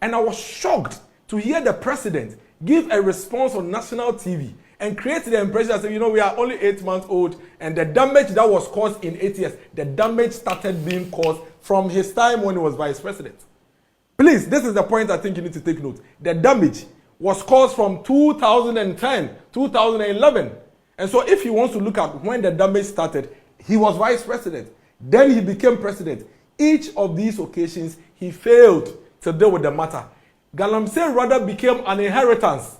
And I was shocked to hear the president give a response on national TV and create the impression that, we are only 8 months old, and the damage that was caused in 8 years, the damage started being caused from his time when he was vice president. Please, this is the point I think you need to take note. The damage was caused from 2010, 2011. And so if he wants to look at when the damage started, he was vice president. Then he became president. Each of these occasions, he failed to deal with the matter. Galamsey rather became an inheritance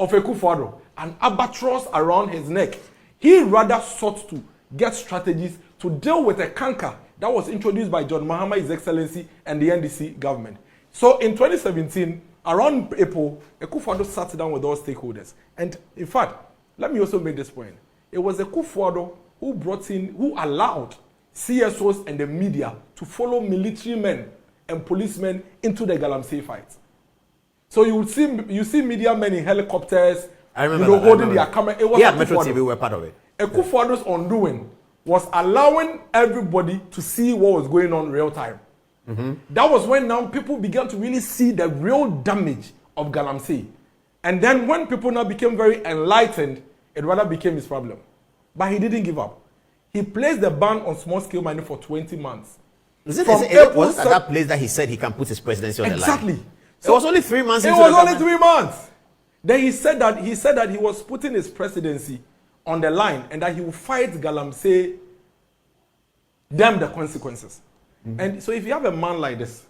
of Akufo-Addo, an albatross around his neck. He rather sought to get strategies to deal with a canker that was introduced by John Mahama, His Excellency, and the NDC government. So in 2017, around April, Akufo-Addo sat down with all stakeholders. And in fact, let me also make this point. It was Akufo-Addo who allowed CSOs and the media to follow military men and policemen into the galamsey fight. So you see media men in helicopters, holding their camera. It was Metro TV were part of it. Akufo-Addo's undoing was allowing everybody to see what was going on real time. That was when now people began to really see the real damage of galamsey. And then when people now became very enlightened, it rather became his problem. But he didn't give up. He placed the ban on small-scale mining for 20 months. Was it at that place that he said he can put his presidency on the line? Exactly. So it was only 3 months. It was only 3 months. Then he said that he was putting his presidency on the line and that he would fight galamsey, damn the consequences. And so if you have a man like this,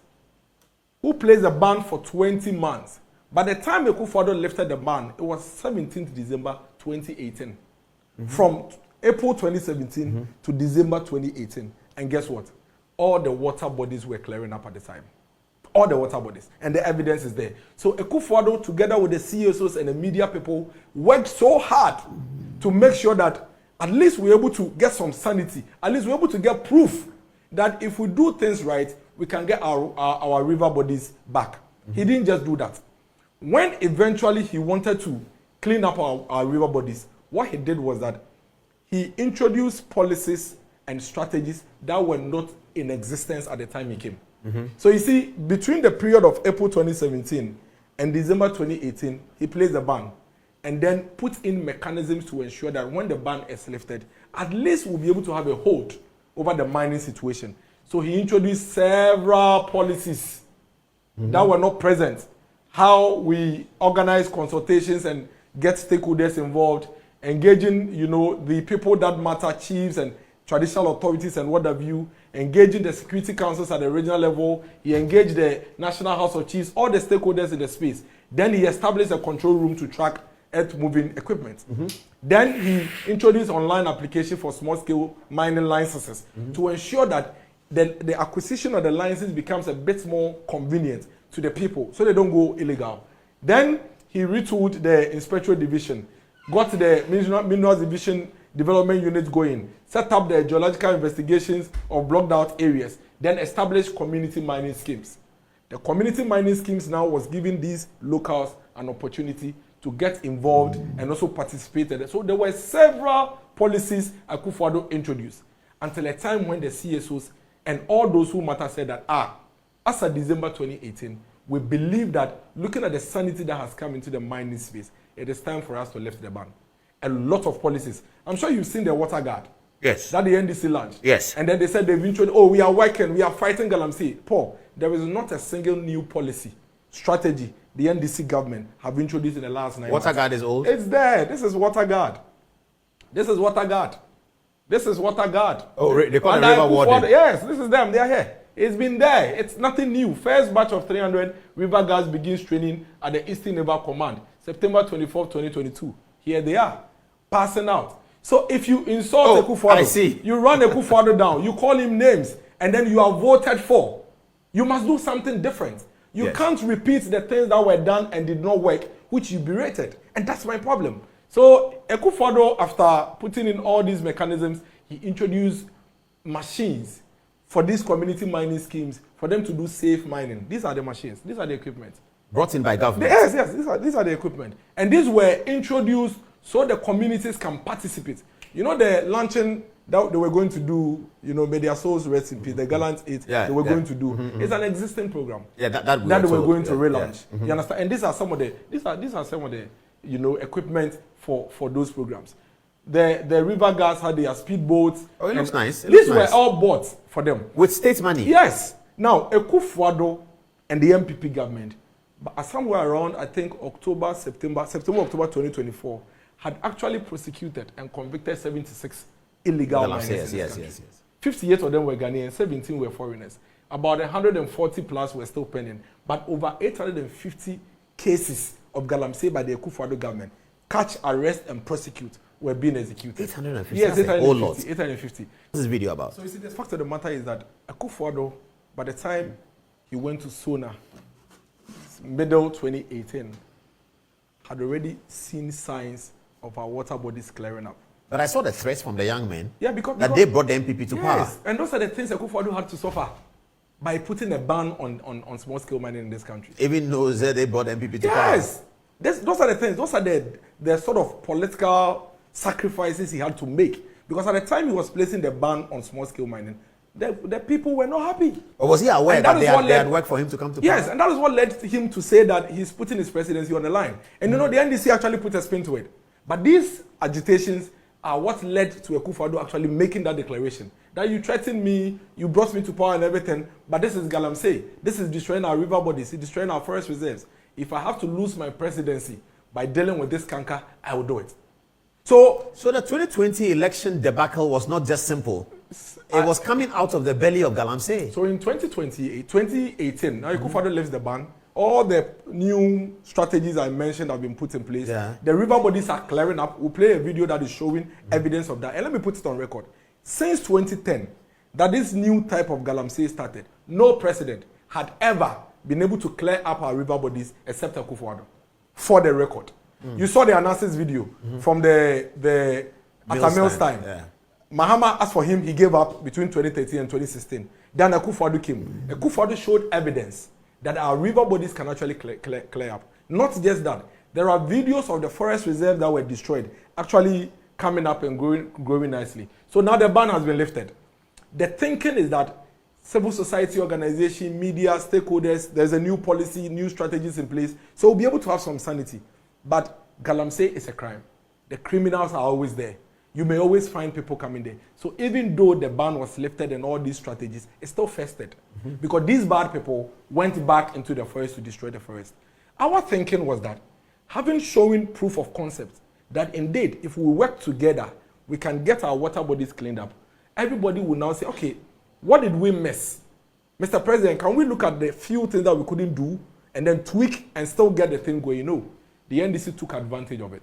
who plays a ban for 20 months, by the time Akufo-Addo lifted the ban, it was 17th December 2018. From April 2017 to December 2018. And guess what? All the water bodies were clearing up at the time. All the water bodies. And the evidence is there. So Akufo-Addo, together with the CSOs and the media people, worked so hard to make sure that at least we're able to get some sanity. At least we're able to get proof that if we do things right, we can get our river bodies back. He didn't just do that. When eventually he wanted to clean up our river bodies, what he did was that he introduced policies and strategies that were not in existence at the time he came. So you see, between the period of April 2017 and December 2018, he placed a ban and then put in mechanisms to ensure that when the ban is lifted, at least we'll be able to have a hold over the mining situation. So he introduced several policies that were not present. How we organize consultations and get stakeholders involved, engaging, the people that matter, chiefs and traditional authorities and what have you, engaging the security councils at the regional level. He engaged the National House of Chiefs, all the stakeholders in the space. Then he established a control room to track earth-moving equipment. Then he introduced online application for small-scale mining licenses to ensure that the acquisition of the licenses becomes a bit more convenient to the people so they don't go illegal. Then he retooled the Inspectorate Division, got the Minerals Division Development Unit going, set up the geological investigations of blocked out areas, then established community mining schemes. The community mining schemes now was giving these locals an opportunity to get involved and also participate. So there were several policies Akufo-Addo introduced until a time when the CSOs and all those who matter said that, as of December 2018, we believe that looking at the sanity that has come into the mining space, it is time for us to lift the ban. A lot of policies. I'm sure you've seen the water guard. Yes. That the NDC launched. Yes. And then they said they've introduced, we are working, we are fighting galamsey. Paul, there is not a single new policy, strategy the NDC government have introduced in the last 9 months. Water guard is old? It's there. This is water guard. This is water guard. This is water guard. Oh, they call it river warden. Yes, this is them. They are here. It's been there. It's nothing new. First batch of 300 river guards begins training at the Eastern Naval Command, September 24, 2022. Here they are, passing out. So if you insult Akufo-Addo, I see. You run Akufo-Addo down, you call him names, and then you are voted for, you must do something different. You can't repeat the things that were done and did not work, which you berated. And that's my problem. So Akufo-Addo, after putting in all these mechanisms, he introduced machines for these community mining schemes, for them to do safe mining. These are the machines. These are the equipment. Brought in by government. Yes. These are the equipment. And these were introduced so the communities can participate. You know the launching that they were going to do, may their souls rest in peace, the Gallant 8 they were going to do. It's an existing program. Yeah, that they were going to relaunch. You understand? And these are some of the equipment for those programs. The river guards had their speedboats. Oh, it looks nice. These were all bought for them. With state money? Yes. Now, Akufo-Addo and the MPP government, somewhere around, I think, September, October 2024, had actually prosecuted and convicted 76 illegal miners. Yes. 58 of them were Ghanaians, 17 were foreigners. About 140 plus were still pending. But over 850 cases of galamsey by the Akufo-Addo government, catch, arrest, and prosecute, were being executed. 850? Yes, 850. 850. What's this video about? So you see, the fact of the matter is that Akufo-Addo, by the time he went to Sona, middle 2018, had already seen signs of our water bodies clearing up. But I saw the threats from the young men. Yeah, because they brought the MPP to power. And those are the things Akufo-Addo had to suffer by putting a ban on small-scale mining in this country. Even though they brought MPP to power. Yes. Those are the things. Those are the sort of political sacrifices he had to make. Because at the time he was placing the ban on small-scale mining, the people were not happy. Or was he aware that they had worked for him to come to power? Yes, and that is what led him to say that he's putting his presidency on the line. And the NDC actually put a spin to it. But these agitations are what led to Akufo-Addo actually making that declaration. That you threatened me, you brought me to power and everything, but this is galamsey. This is destroying our river bodies, it's destroying our forest reserves. If I have to lose my presidency by dealing with this canker, I will do it. So the 2020 election debacle was not just simple. It was coming out of the belly of galamsey. So in 2018, now Akufo-Addo lifts the ban. All the new strategies I mentioned have been put in place. Yeah. The river bodies are clearing up. We'll play a video that is showing evidence of that. And let me put it on record. Since 2010, that this new type of galamsey started, no president had ever been able to clear up our river bodies except Akufo-Addo. For the record. You saw the analysis video from the Mills time. Yeah. Mahama asked for him, he gave up between 2013 and 2016. Then Akufo-Addo came. Akufo-Addo showed evidence that our river bodies can actually clear up. Not just that. There are videos of the forest reserve that were destroyed actually coming up and growing nicely. So now the ban has been lifted. The thinking is that civil society organization, media, stakeholders, there's a new policy, new strategies in place. So we'll be able to have some sanity. But galamsey is a crime. The criminals are always there. You may always find people coming there. So even though the ban was lifted and all these strategies, it's still festered. Because these bad people went back into the forest to destroy the forest. Our thinking was that, having shown proof of concept, that indeed, if we work together, we can get our water bodies cleaned up. Everybody will now say, okay, what did we miss? Mr. President, can we look at the few things that we couldn't do and then tweak and still get the thing going? No. The NDC took advantage of it.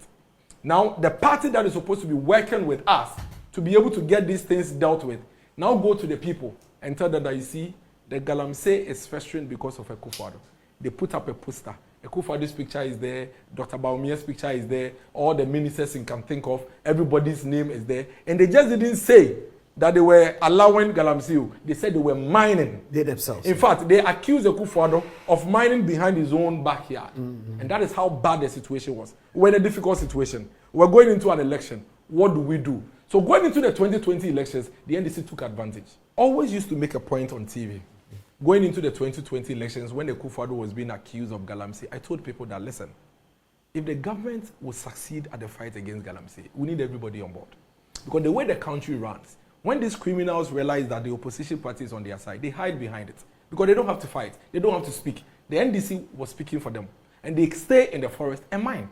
Now, the party that is supposed to be working with us to be able to get these things dealt with, now go to the people and tell them that, you see, the galamsey is festering because of Akufo-Addo. they put up a poster. Ekufuado's picture is there, Dr. Bawumia's picture is there, all the ministers you can think of, everybody's name is there. And they just didn't say that they were allowing galamsey. They said they were mining. They themselves. In fact, they accused Ekufuado of mining behind his own backyard. And that is how bad the situation was. We're in a difficult situation. We're going into an election. What do we do? So going into the 2020 elections, the NDC took advantage. Always used to make a point on TV. Going into the 2020 elections, when Ekufuado was being accused of galamsey, I told people that, listen, if the government will succeed at the fight against galamsey, we need everybody on board. Because the way the country runs, when these criminals realize that the opposition party is on their side, they hide behind it. Because they don't have to fight. They don't have to speak. The NDC was speaking for them. And they stay in the forest and mine.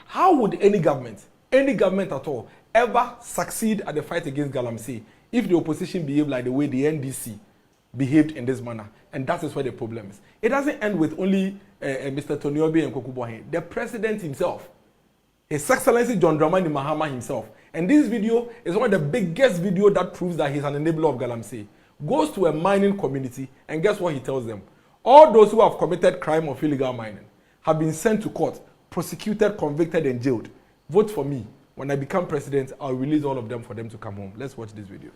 How would any government at all, ever succeed at the fight against galamsey if the opposition behaved like the way the NDC behaved in this manner? And that is where the problem is. It doesn't end with only Mr. Toniobi and Kokuboahe. The president himself, His Excellency John Dramani Mahama himself, and this video is one of the biggest videos that proves that he's an enabler of galamsey, goes to a mining community, and guess what he tells them? All those who have committed crime of illegal mining have been sent to court, prosecuted, convicted, and jailed. Vote for me. When I become president, I'll release all of them for them to come home. Let's watch this video.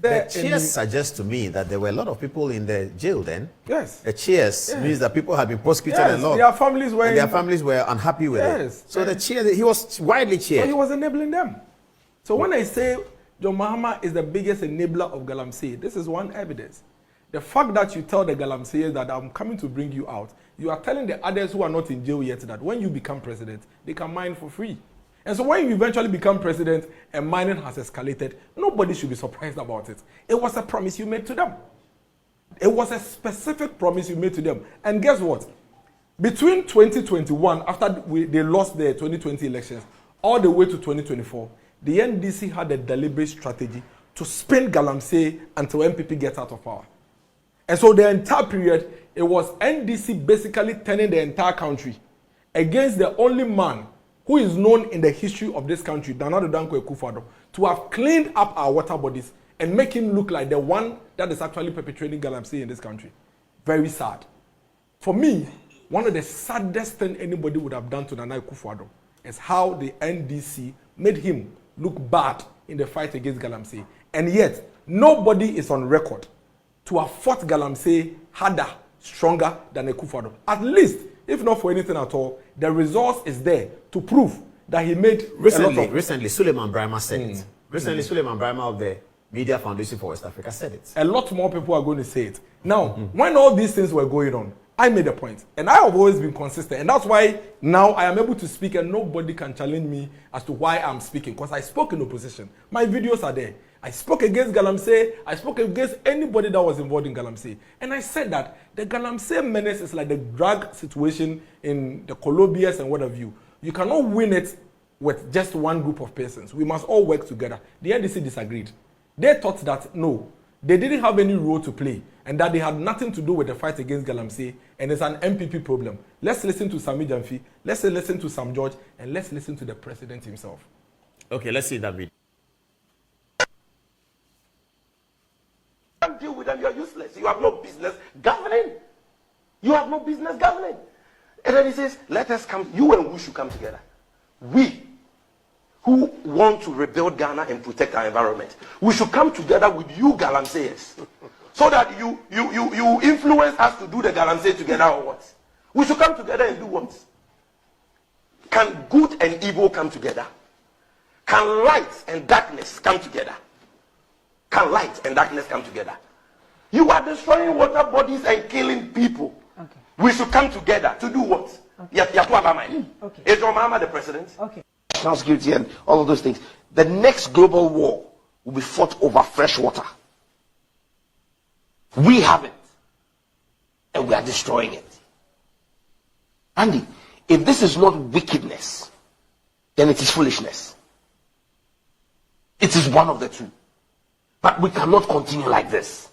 The cheers suggest to me that there were a lot of people in the jail then. Yes. The cheers means that people had been prosecuted a lot. Their families were, and their families were unhappy with it. So the cheers, he was widely cheered. So he was enabling them. So when I say John Mahama is the biggest enabler of galamsey, this is one evidence. The fact that you tell the galamseyers that I'm coming to bring you out, you are telling the others who are not in jail yet that when you become president, they can mine for free. And so when you eventually become president and mining has escalated, nobody should be surprised about it. It was a promise you made to them. It was a specific promise you made to them. And guess what? Between 2021, after they lost the 2020 elections, all the way to 2024, the NDC had a deliberate strategy to spin galamsey until MPP gets out of power. And so the entire period, it was NDC basically turning the entire country against the only man who is known in the history of this country, Nana Danko Ekufuado, to have cleaned up our water bodies and make him look like the one that is actually perpetrating galamsey in this country. Very sad. For me, one of the saddest things anybody would have done to Nana Ekufuado is how the NDC made him look bad in the fight against galamsey. And yet, nobody is on record to have fought galamsey harder, stronger than Ekufuado. At least, if not for anything at all, the resource is there to prove that he made Recently, Suleiman Brahma said it. Recently, Suleiman Brahma of the Media Foundation for West Africa said it. A lot more people are going to say it. Now, when all these things were going on, I made a point. And I have always been consistent. And that's why now I am able to speak and nobody can challenge me as to why I'm speaking. Because I spoke in opposition. My videos are there. I spoke against galamsey. I spoke against anybody that was involved in galamsey. And I said that the galamsey menace is like the drug situation in the Colombians and what have you. You cannot win it with just one group of persons. We must all work together. The NDC disagreed. They thought that, no, they didn't have any role to play and that they had nothing to do with the fight against galamsey and it's an MPP problem. Let's listen to Sami Jamfi, let's listen to Sam George, and let's listen to the president himself. Okay, let's see that video. Can't deal with them, you are useless. You have no business governing. You have no business governing. And then he says, let us come, you and we should come together. We, who want to rebuild Ghana and protect our environment, we should come together with you galamseyers. So that you influence us to do the galamsey together or what? We should come together and do what? Can good and evil come together? Can light and darkness come together? Can light and darkness come together? You are destroying water bodies and killing people. Okay. We should come together to do what? Okay. Okay. Is John Mahama the president? Okay. National security and all of those things. The next global war will be fought over fresh water. We have it. And we are destroying it. Andy, if this is not wickedness, then it is foolishness. It is one of the two. But we cannot continue like this.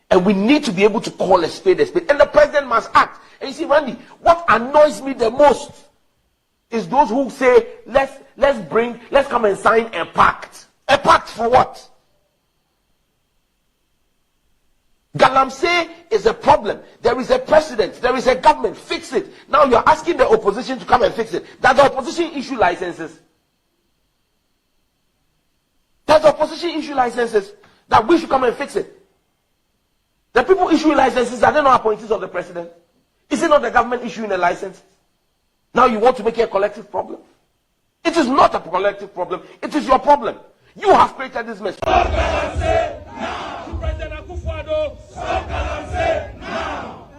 And we need to be able to call a spade a spade. And the president must act. And you see, Randy, what annoys me the most is those who say, let's come and sign a pact. A pact for what? Galamsey is a problem. There is a president. There is a government. Fix it. Now you're asking the opposition to come and fix it. Does the opposition issue licenses? Does the opposition issue licenses that we should come and fix it? The people issuing licenses, are they not appointees of the president? Is it not the government issuing a license? Now you want to make it a collective problem? It is not a collective problem. It is your problem. You have created this mess. Stop Galamsey now! President Akufo-Addo, stop Galamsey now!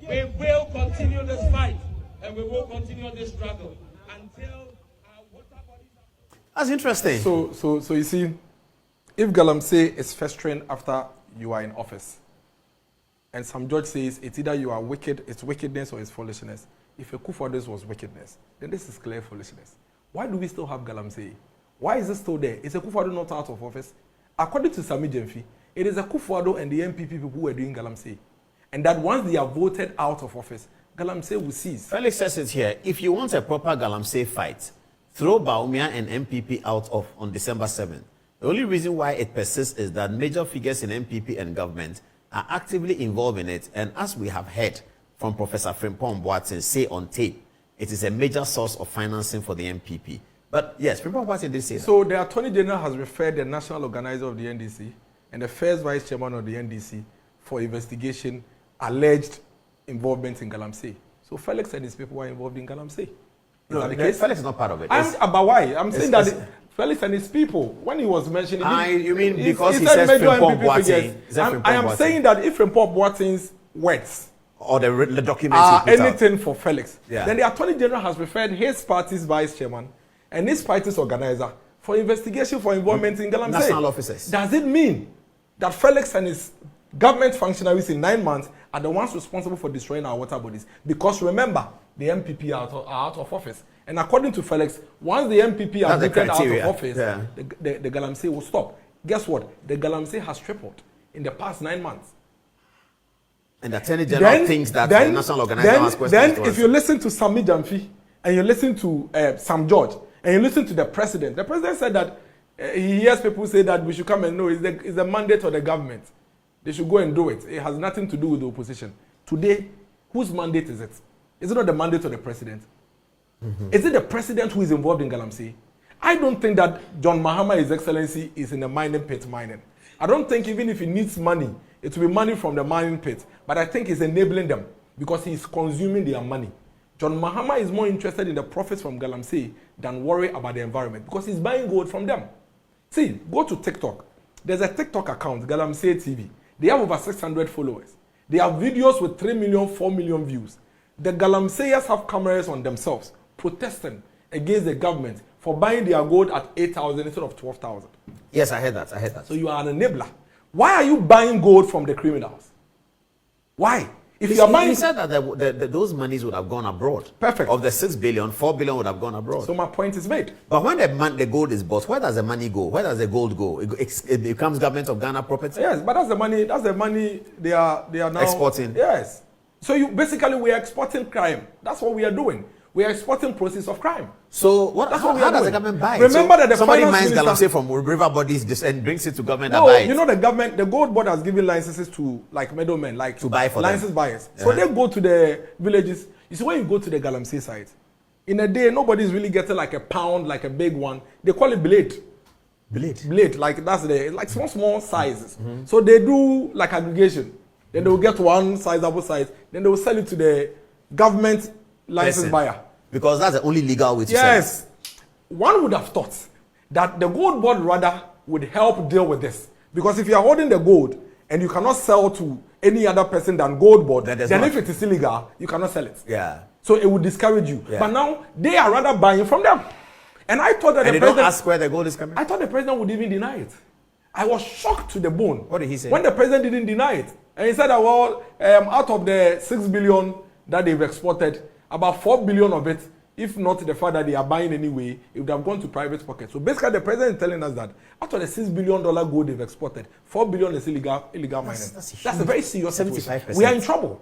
We will continue this fight and we will continue this struggle until our water bodies are... That's interesting. So you see, if Galamsey is festering after you are in office, and some judge says it's either you are wicked, it's wickedness or it's foolishness. If Akufo-Addo was wickedness, then this is clear foolishness. Why do we still have Galamsey? Why is it still there? Is Akufo-Addo not out of office? According to Sami Jemfi, it is Akufo-Addo and the MPP people who are doing Galamsey. And that once they are voted out of office, Galamsey will cease. Felix says it here. If you want a proper Galamsey fight, throw Bawumia and MPP out of on December 7th. The only reason why it persists is that major figures in MPP and government are actively involved in it. And as we have heard from Professor Frimpong Boadu say on tape, it is a major source of financing for the MPP. But yes, Frimpong Boadu did say that. So the Attorney General has referred the national organizer of the NDC and the first vice chairman of the NDC for investigation alleged involvement in Galamsey. So Felix and his people were involved in Galamsey. No, Felix is not part of it. I'm saying that Felix and his people, when he was mentioning... you mean because he says Frimpong Boadu? I am saying that if Frimpong Boadu's words or the documents are anything for Felix, yeah, then the Attorney General has referred his party's vice chairman and his party's organizer for investigation for involvement in Galamsey. National officers. Does it mean that Felix and his government functionaries in 9 months are the ones responsible for destroying our water bodies? Because remember, the MPP are out of office. And according to Felix, once the MPP are voted out of office, yeah, the Galamsey will stop. Guess what? The Galamsey has tripled in the past 9 months. And the Attorney General thinks that the national organizer has questions. Then if you listen to Sami Jemfi, and you listen to Sam George, and you listen to the president said that he hears people say that we should come and know it's the mandate of the government. They should go and do it. It has nothing to do with the opposition. Today, whose mandate is it? Is it not the mandate of the president? Mm-hmm. Is it the president who is involved in Galamsey? I don't think that John Mahama, His Excellency, is in the mining pit mining. I don't think even if he needs money, it will be money from the mining pit. But I think he's enabling them because he's consuming their money. John Mahama is more interested in the profits from Galamsey than worry about the environment because he's buying gold from them. See, go to TikTok. There's a TikTok account, Galamsey TV. They have over 600 followers. They have videos with 3 million, 4 million views. The Galamseyers have cameras on themselves protesting against the government for buying their gold at 8,000 instead of 12,000. Yes, I heard that. So you are an enabler. Why are you buying gold from the criminals? Why? If you are buying, he said that those monies would have gone abroad. Perfect. Of the 6 billion, 4 billion would have gone abroad. So my point is made. But when the gold is bought, where does the money go? Where does the gold go? It becomes government of Ghana property. Yes, but that's the money. That's the money they are now exporting. Yes. So we are exporting crime. That's what we are doing. We are exporting process of crime. So how does the government buy it? Remember that somebody mines Galamsey from river bodies and brings it to government. No, buy it. You know the government, the gold board has given licenses to like middlemen, like to buy for license them. buyers. So they go to the villages. You see, when you go to the Galamsey site, in a day nobody is really getting like a pound, like a big one. They call it blade. Blade, like that's like small sizes. Mm-hmm. So they do like aggregation. Then they will get one sizable size. Then they will sell it to the government license buyer. Because that's the only legal way to sell it. Yes. One would have thought that the gold board rather would help deal with this. Because if you are holding the gold and you cannot sell to any other person than gold board, then if it is illegal, you cannot sell it. Yeah. So it would discourage you. Yeah. But now they are rather buying from them. And I thought that the president... don't ask where the gold is coming? I thought the president would even deny it. I was shocked to the bone. What did he say? When the president didn't deny it. And he said that, well, out of the 6 billion that they've exported, about 4 billion of it, if not the fact that they are buying anyway, it would have gone to private pockets. So basically, the president is telling us that out of the $6 billion gold they've exported, 4 billion is illegal mining. That's a very serious 75%. We are in trouble.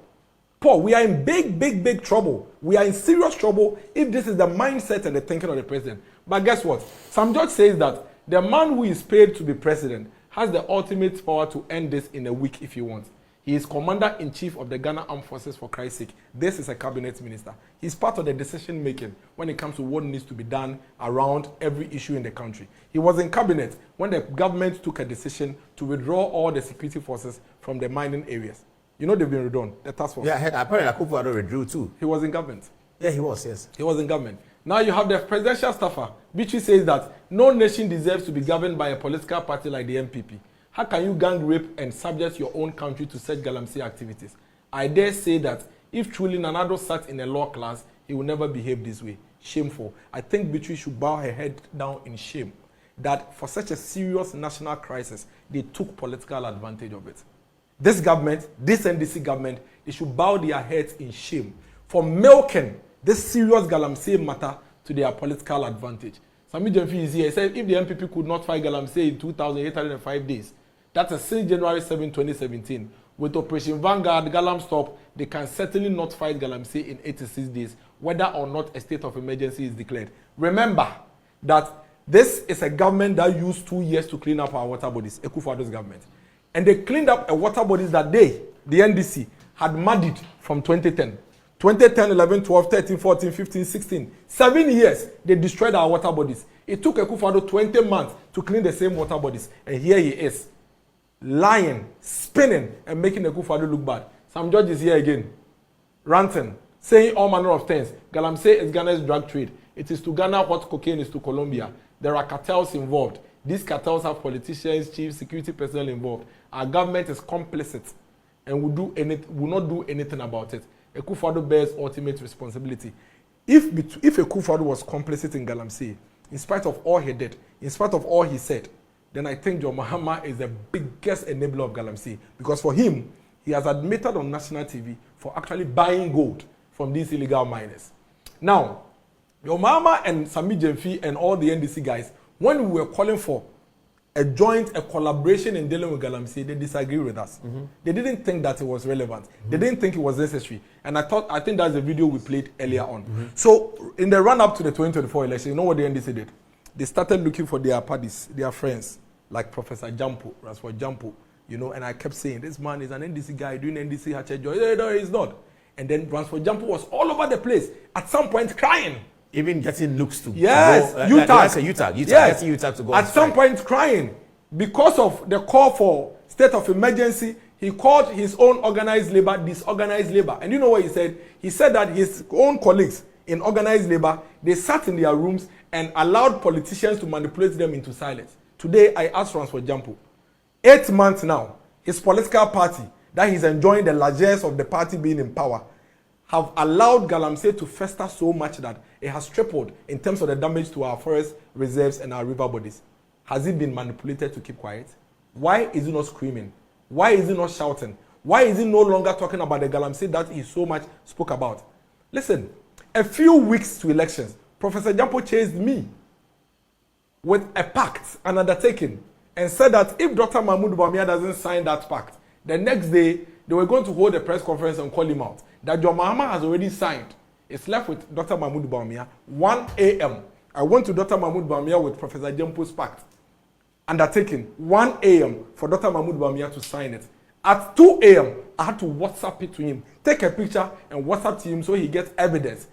Paul, we are in big trouble. We are in serious trouble if this is the mindset and the thinking of the president. But guess what? Sam George says that the man who is paid to be president has the ultimate power to end this in a week if he wants. He is commander-in-chief of the Ghana Armed Forces, for Christ's sake. This is a cabinet minister. He's part of the decision-making when it comes to what needs to be done around every issue in the country. He was in cabinet when the government took a decision to withdraw all the security forces from the mining areas. You know they've been withdrawn, the task force. Yeah, apparently Akufo-Addo withdrew too. He was in government. Yeah, he was, yes. He was in government. Now you have the presidential staffer, which says that no nation deserves to be governed by a political party like the MPP. How can you gang rape and subject your own country to such galamsey activities? I dare say that if truly Nanado sat in a law class, he will never behave this way. Shameful. I think Beatrice should bow her head down in shame that for such a serious national crisis, they took political advantage of it. This government, this NDC government, they should bow their heads in shame for milking this serious galamsey matter to their political advantage. Sami Jemfi is here. He said if the MPP could not fight galamsey in 2,805 days, that is since January 7, 2017, with Operation Vanguard, Galam Stop, they can certainly not fight galamsey in 86 days, whether or not a state of emergency is declared. Remember that this is a government that used 2 years to clean up our water bodies, Akufo-Addo's government. And they cleaned up a water bodies that they, the NDC, had muddied from 2010. 2010, 11, 12, 13, 14, 15, 16. 7 years, they destroyed our water bodies. It took Akufo-Addo 20 months to clean the same water bodies. And here he is, lying, spinning, and making Akufo-Addo look bad. Sam George is here again, ranting, saying all manner of things. Galamsey is Ghana's drug trade. It is to Ghana what cocaine is to Colombia. There are cartels involved. These cartels have politicians, chief security personnel involved. Our government is complicit and will not do anything about it. Akufo-Addo bears ultimate responsibility. If Akufo-Addo was complicit in galamsey, in spite of all he did, in spite of all he said, then I think John Mahama is the biggest enabler of galamsey. Because for him, he has admitted on national TV for actually buying gold from these illegal miners. Now, John Mahama and Sami Jemfi and all the NDC guys, when we were calling for a collaboration in dealing with galamsey, they disagree with us. They didn't think that it was relevant. They didn't think it was necessary. And I think that's the video we played earlier on. So in the run-up to the 2024 election, you know what the NDC did? They started looking for their parties, their friends, like Professor Jampo, Ransford Jampo, you know, and I kept saying, this man is an NDC guy doing NDC Hachejo. No, he's not. And then Ransford Jampo was all over the place, at some point crying. Even getting looks to yes, UTAG to go. At some point crying because of the call for state of emergency. He called his own organized labor disorganized labor. And you know what he said? He said that his own colleagues in organized labor, they sat in their rooms and allowed politicians to manipulate them into silence. Today, I asked Ransford Jampo, 8 months now, his political party, that he's enjoying the largesse of the party being in power, have allowed galamsey to fester so much that it has tripled in terms of the damage to our forest reserves and our river bodies. Has it been manipulated to keep quiet? Why is he not screaming? Why is he not shouting? Why is he no longer talking about the galamsey that he so much spoke about? Listen, a few weeks to elections, Professor Jampo chased me with a pact, an undertaking, and said that if Dr. Mahmoud Bawumia doesn't sign that pact, the next day they were going to hold a press conference and call him out. That John Mahama has already signed. It's left with Dr. Mahmoud Bawumia. 1 a.m. I went to Dr. Mahmoud Bawumia with Professor Jampo's pact. Undertaking 1 a.m. for Dr. Mahmoud Bawumia to sign it. At 2 a.m., I had to WhatsApp it to him, take a picture and WhatsApp to him so he gets evidence.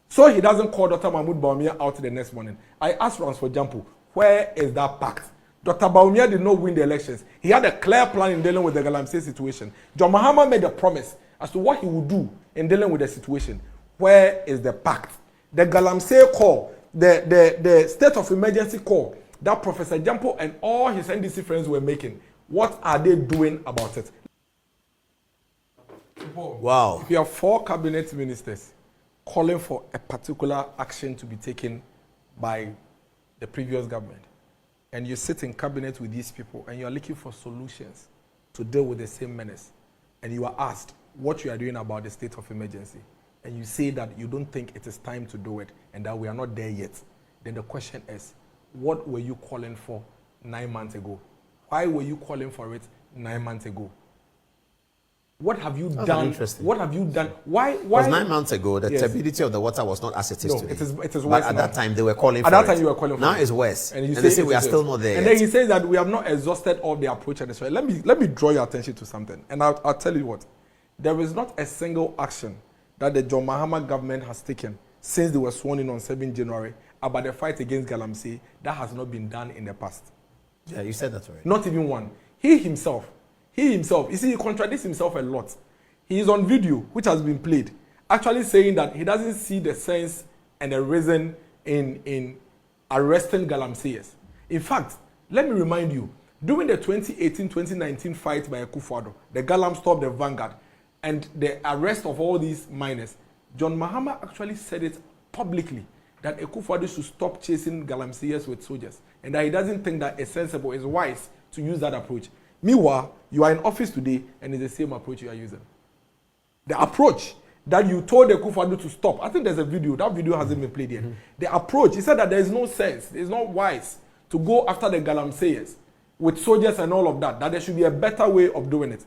So he doesn't call Dr. Mahmoud Bawumia out the next morning. I asked Ransford Jampo, where is that pact? Dr. Bawumia did not win the elections. He had a clear plan in dealing with the galamsey situation. John Mahama made a promise as to what he would do in dealing with the situation. Where is the pact? The galamsey call, the state of emergency call that Professor Jampo and all his NDC friends were making, what are they doing about it? Wow. If you have 4 cabinet ministers calling for a particular action to be taken by the previous government, and you sit in cabinet with these people and you are looking for solutions to deal with the same menace, and you are asked what you are doing about the state of emergency, and you say that you don't think it is time to do it and that we are not there yet, then the question is, what were you calling for 9 months ago? Why were you calling for it 9 months ago? What have you That's done? interesting. What have you done? Why? Because 9 months ago, the Yes. turbidity of the water was not as it is No, today. it is But worse at now. that time, they were calling At for that it. time, you were calling for Now it. it's worse. And, And they say we are still not there And yet. then he says that we have not exhausted all the approach and so let me draw your attention to something. And I'll tell you what. There is not a single action that the John Mahama government has taken since they were sworn in on 7 January about the fight against galamsey that has not been done in the past. Yeah, you said that already. Not even one. He himself, you see, he contradicts himself a lot. He is on video, which has been played, actually saying that he doesn't see the sense and the reason in arresting galamseyers. In fact, let me remind you, during the 2018-2019 fight by Akufo-Addo, the Galam stopped the vanguard, and the arrest of all these miners, John Mahama actually said it publicly that Akufo-Addo should stop chasing galamseyers with soldiers, and that he doesn't think that it's sensible, it's wise to use that approach. Meanwhile, you are in office today, and it's the same approach you are using. The approach that you told the Akufo-Addo to stop, I think there's a video, that video hasn't been played yet. The approach, he said that there is no sense, it's not wise to go after the galamseyers with soldiers and all of that there should be a better way of doing it.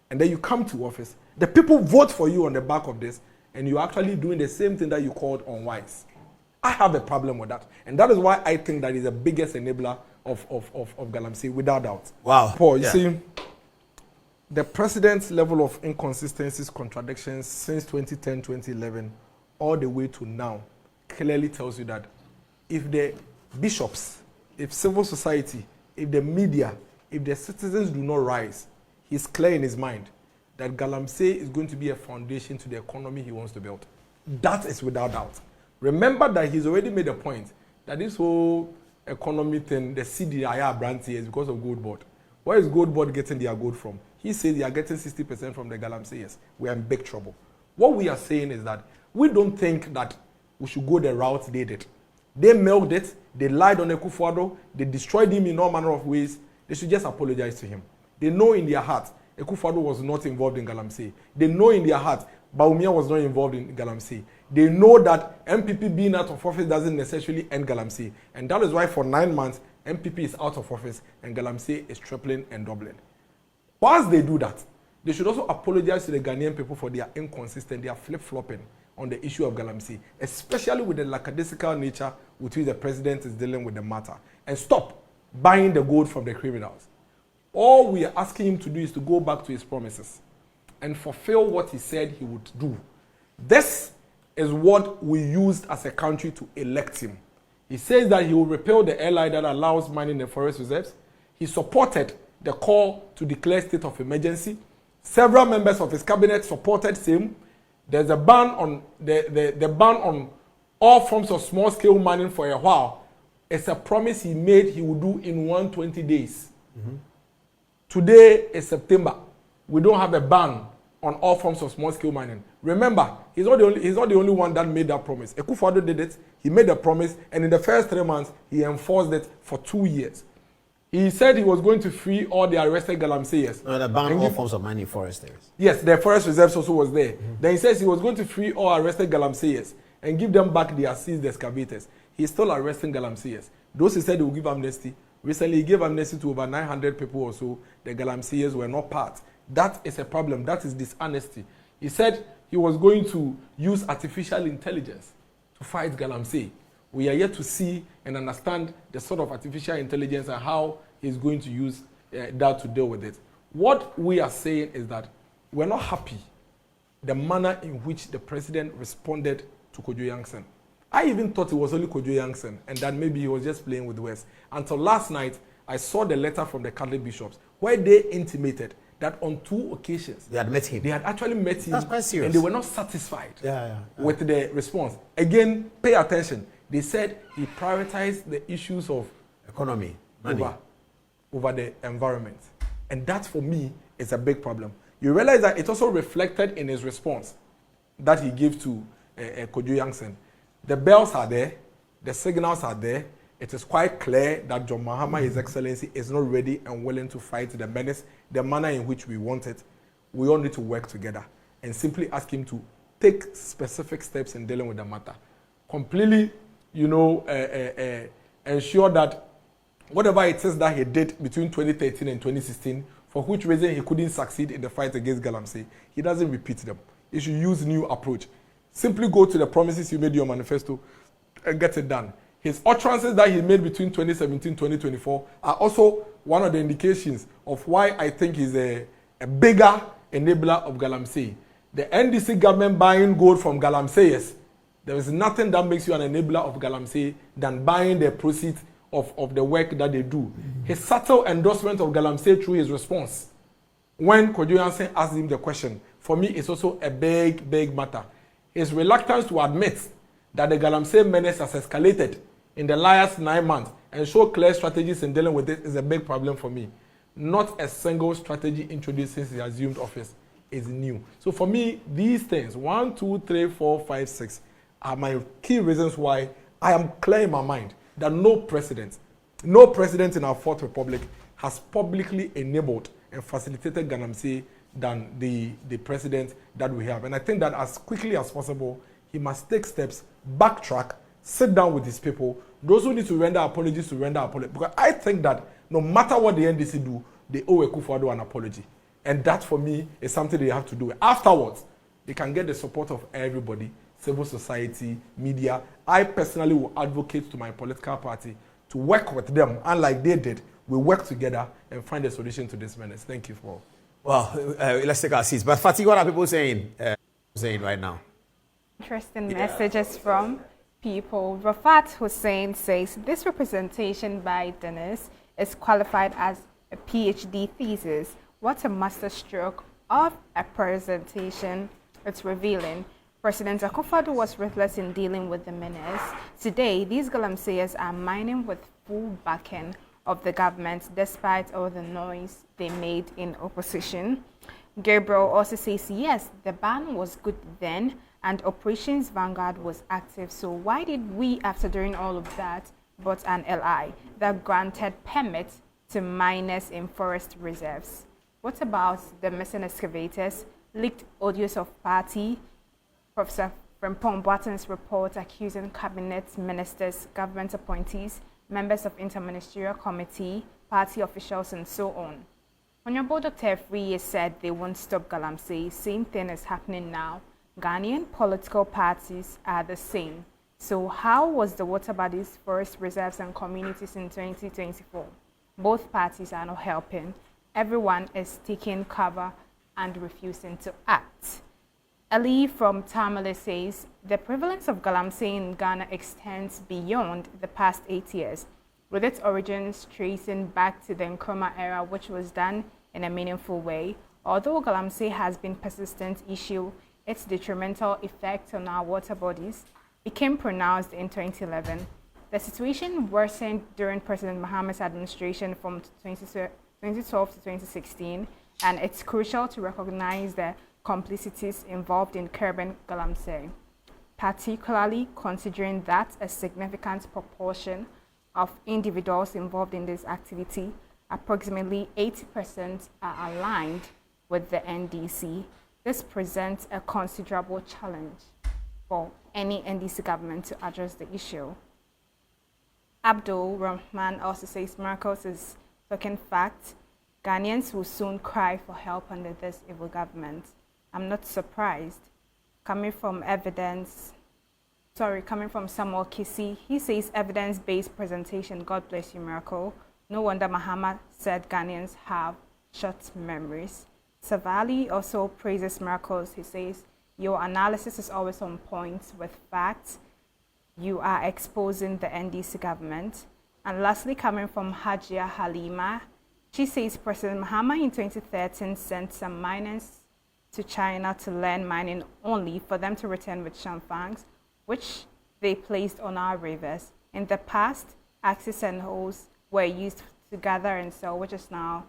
And then you come to office, the people vote for you on the back of this, and you're actually doing the same thing that you called unwise. I have a problem with that. And that is why I think that is the biggest enabler of galamsey, without doubt. Wow. Paul, you see, the president's level of inconsistencies, contradictions since 2010, 2011, all the way to now, clearly tells you that if the bishops, if civil society, if the media, if the citizens do not rise, he's clear in his mind that galamsey is going to be a foundation to the economy he wants to build. That is without doubt. Remember that he's already made a point that this whole economy thing, the CDI brand here, is because of Gold Board. Where is Gold Board getting their gold from? He says they are getting 60% from the galamseyers. We are in big trouble. What we are saying is that we don't think that we should go the route they did. They milked it, they lied on Akufo-Addo, they destroyed him in all manner of ways. They should just apologize to him. They know in their heart Akufo-Addo was not involved in galamsey. They know in their heart Bawumia was not involved in galamsey. They know that MPP being out of office doesn't necessarily end galamsey. And that is why for 9 months, MPP is out of office and galamsey is tripling and doubling. Once they do that, they should also apologize to the Ghanaian people for their inconsistent, their flip-flopping on the issue of galamsey, especially with the lackadaisical nature with which the president is dealing with the matter, and stop buying the gold from the criminals. All we are asking him to do is to go back to his promises and fulfill what he said he would do. This is what we used as a country to elect him. He says that he will repeal the LI that allows mining the forest reserves. He supported the call to declare state of emergency. Several members of his cabinet supported same. There's a ban on the ban on all forms of small-scale mining for a while. It's a promise he made he would do in 120 days. Today is September. We don't have a ban on all forms of small-scale mining. Remember, he's not the only one that made that promise. Akufo-Addo did it. He made the promise, and in the first 3 months, he enforced it for 2 years. He said he was going to free all the arrested galamseyers. No, the ban all forms of mining forest areas. Yes, the forest reserves also was there. Then he says he was going to free all arrested galamseyers and give them back their seized excavators. He's still arresting galamseyers. Those he said he will give amnesty. Recently, he gave amnesty to over 900 people or so. The galamseyers were not part. That is a problem. That is dishonesty. He said he was going to use artificial intelligence to fight galamsey. We are yet to see and understand the sort of artificial intelligence and how he's going to use that to deal with it. What we are saying is that we're not happy the manner in which the president responded to Kojo Yankson. I even thought it was only Kojo Yankson and that maybe he was just playing with words. Until last night, I saw the letter from the Catholic bishops where they intimated that on 2 occasions They had met him. they had actually met him. That's quite serious. And they were not satisfied Yeah. with the response. Again, pay attention. They said he prioritized the issues of Economy, money. over the environment. And that, for me, is a big problem. You realize that it also reflected in his response that he gave to Kojo Yankson. The bells are there. The signals are there. It is quite clear that John Mahama, His Excellency, is not ready and willing to fight the menace, the manner in which we want it. We all need to work together and simply ask him to take specific steps in dealing with the matter. Completely, ensure that whatever it is that he did between 2013 and 2016 for which reason he couldn't succeed in the fight against galamsey, he doesn't repeat them. He should use new approach. Simply go to the promises you made in your manifesto and get it done. His utterances that he made between 2017 and 2024 are also one of the indications of why I think he's a bigger enabler of galamsey. The NDC government buying gold from galamseyers, there is nothing that makes you an enabler of galamsey than buying the proceeds of the work that they do. His subtle endorsement of galamsey through his response, when Kojo Jansen asked him the question, for me it's also a big matter. His reluctance to admit that the galamsey menace has escalated in the last 9 months and show clear strategies in dealing with it is a big problem for me. Not a single strategy introduced since he assumed office is new. So for me, these things, 1, 2, 3, 4, 5, 6, are my key reasons why I am clear in my mind that no president in our Fourth Republic has publicly enabled and facilitated galamsey than the president that we have. And I think that as quickly as possible, he must take steps, backtrack, sit down with his people. Those who need to render apologies to render apologies. Because I think that no matter what the NDC do, they owe Akufo-Addo an apology. And that for me is something they have to do. Afterwards, they can get the support of everybody, civil society, media. I personally will advocate to my political party to work with them, unlike they did. We work together and find a solution to this menace. Thank you for. Well, let's take our seats. But Fatih, what are people saying right now? Interesting messages from people. Rafat Hussein says this representation by Dennis is qualified as a PhD thesis. What a masterstroke of a presentation. It's revealing. President Akufo-Addo was ruthless in dealing with the menace. Today, these galamseyers are mining with full backing of the government despite all the noise they made in opposition. Gabriel also says, yes, the ban was good then and Operations Vanguard was active. So why did we, after doing all of that, bought an LI that granted permits to miners in forest reserves? What about the missing excavators, leaked audios of party, Professor Frimpong Boaten's report accusing cabinet ministers, government appointees, members of interministerial committee, party officials, and so on? Honorable Dr. Efriye said they won't stop galamsey. Same thing is happening now. Ghanaian political parties are the same. So how was the water bodies, forest reserves, and communities in 2024? Both parties are not helping. Everyone is taking cover and refusing to act. Ali from Tamale says, the prevalence of galamsey in Ghana extends beyond the past 8 years, with its origins tracing back to the Nkrumah era, which was done in a meaningful way. Although galamsey has been a persistent issue, its detrimental effect on our water bodies became pronounced in 2011. The situation worsened during President Mahama's administration from 2012 to 2016, and it's crucial to recognize the complicities involved in curbing galamsey, particularly considering that a significant proportion of individuals involved in this activity, approximately 80%, are aligned with the NDC. This presents a considerable challenge for any NDC government to address the issue. Abdul Rahman also says miracles is talking fact. Ghanaians will soon cry for help under this evil government. I'm not surprised. Coming from Samuel Kisi, he says evidence-based presentation. God bless you, Miracle. No wonder Mahama said Ghanaians have short memories. Savali also praises miracles. He says, your analysis is always on point with facts. You are exposing the NDC government. And lastly, coming from Hajia Halima, she says President Mahama in 2013 sent some miners to China to learn mining only for them to return with shamfangs, which they placed on our rivers. In the past, axes and hoes were used to gather and sell, which is now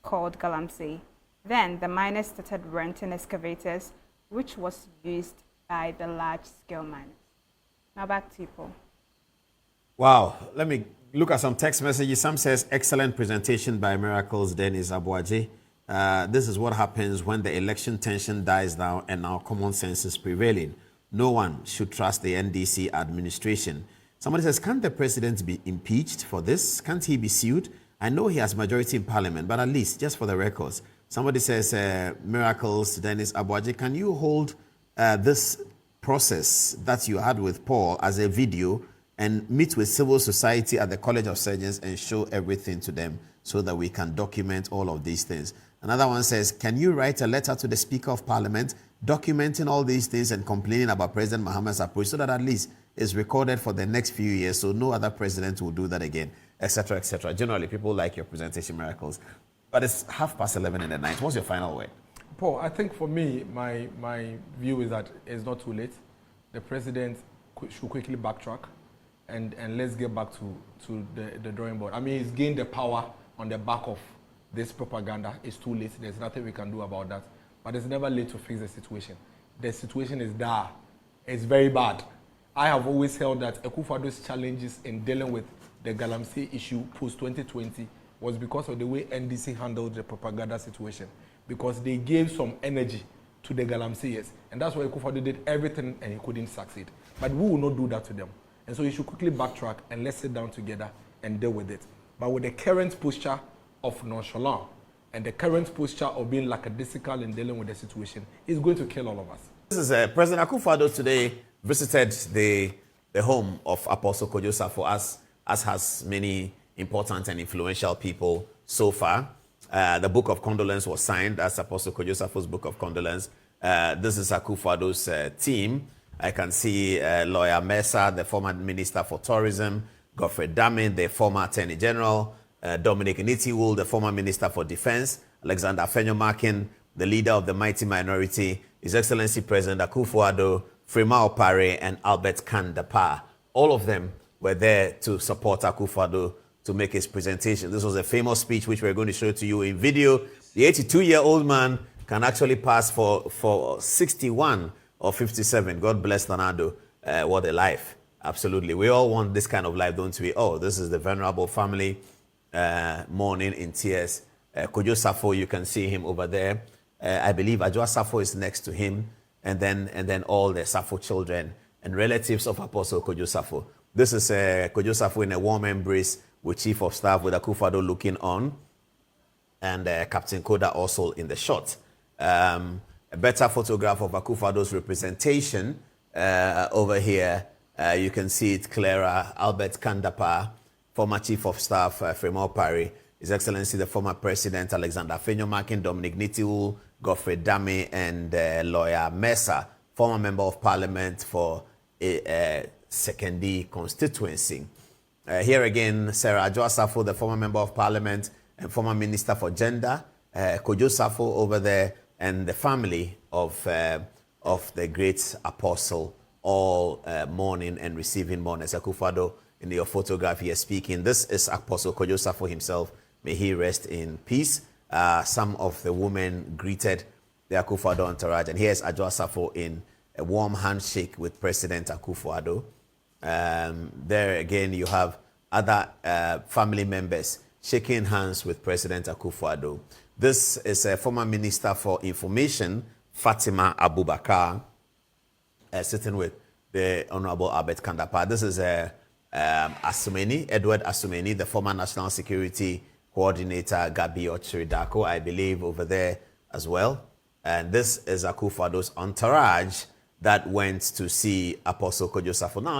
called galamsey. Then the miners started renting excavators, which was used by the large-scale miners. Now back to you, Paul. Wow. Let me look at some text messages. Some says, excellent presentation by Miracles Dennis Aboagye. This is what happens when the election tension dies down and our common sense is prevailing. No one should trust the NDC administration. Somebody says, can't the president be impeached for this? Can't he be sued? I know he has majority in parliament, but at least, just for the records, somebody says, miracles, Dennis Aboagye, can you hold this process that you had with Paul as a video and meet with civil society at the College of Surgeons and show everything to them so that we can document all of these things? Another one says, can you write a letter to the Speaker of Parliament documenting all these things and complaining about President Mahama's approach so that at least it's recorded for the next few years so no other president will do that again, etc., etc. Generally, people like your presentation, Miracles. But it's 11:30 in the night. What's your final word? Paul, I think for me, my view is that it's not too late. The president should quickly backtrack and let's get back to the drawing board. I mean, he's gained the power on the back of this propaganda. It's too late. There's nothing we can do about that. But it's never late to fix the situation. The situation is there. It's very bad. I have always held that Akufo-Addo's challenges in dealing with the galamsey issue post-2020 was because of the way NDC handled the propaganda situation. Because they gave some energy to the galamseyers. And that's why Akufo-Addo did everything and he couldn't succeed. But we will not do that to them. And so he should quickly backtrack and let's sit down together and deal with it. But with the current posture of nonchalance and the current posture of being lackadaisical in dealing with the situation, is going to kill all of us. This is President Akufo-Addo today visited the home of Apostle Kojo Safo, as has many important and influential people so far. The book of condolence was signed. That's Apostle Kojo Safo's book of condolence. This is Akufo-Addo's team. I can see Lawyer Mesa, the former Minister for Tourism, Godfrey Dame, the former Attorney General, Dominic Nitiwul, the former Minister for Defense, Alexander Afenyo-Markin, the leader of the mighty minority, His Excellency President Akufo-Addo, Frema Opare, and Albert Kandapa. All of them were there to support Akufo-Addo to make his presentation. This was a famous speech which we're going to show to you in video. The 82-year-old man can actually pass for 61 or 57. God bless Nanado. What a life. Absolutely. We all want this kind of life, don't we? Oh, this is the venerable family mourning in tears. Kojo Safo, you can see him over there. I believe Ajwa Safo is next to him. And then all the Safo children and relatives of Apostle Kojo Safo. This is Kojo Safo in a warm embrace with Chief of Staff, with Akufo-Addo looking on, and Captain Koda also in the shot. A better photograph of Akufo-Addo's representation over here. You can see it clearer. Albert Kandapa, former Chief of Staff, Frema Opare, His Excellency the former President Alexander Afenyo-Markin, Dominic Nitiwul, Godfrey Dame, and Lawyer Mesa, former Member of Parliament for Sekondi constituency. Here again, Sarah Ajwa Safo, the former Member of Parliament and former Minister for Gender, Kojo Safo over there, and the family of the great apostle, all mourning and receiving mourners. Akufo-Addo, in your photograph here speaking. This is Apostle Kojo Safo himself. May he rest in peace. Some of the women greeted the Akufo-Addo entourage. And here's Ajwa Safo in a warm handshake with President Akufo-Addo. There again, you have other family members shaking hands with President Akufo-Addo. This is a former Minister for Information, Fatima Abubakar, sitting with the Honorable Albert Kandapa. This is Asumeni, Edward Asumeni, the former National Security Coordinator, Gabi Ochiridako, I believe, over there as well. And this is Akufo-Addo's entourage that went to see Apostle Kojo Safo. Now,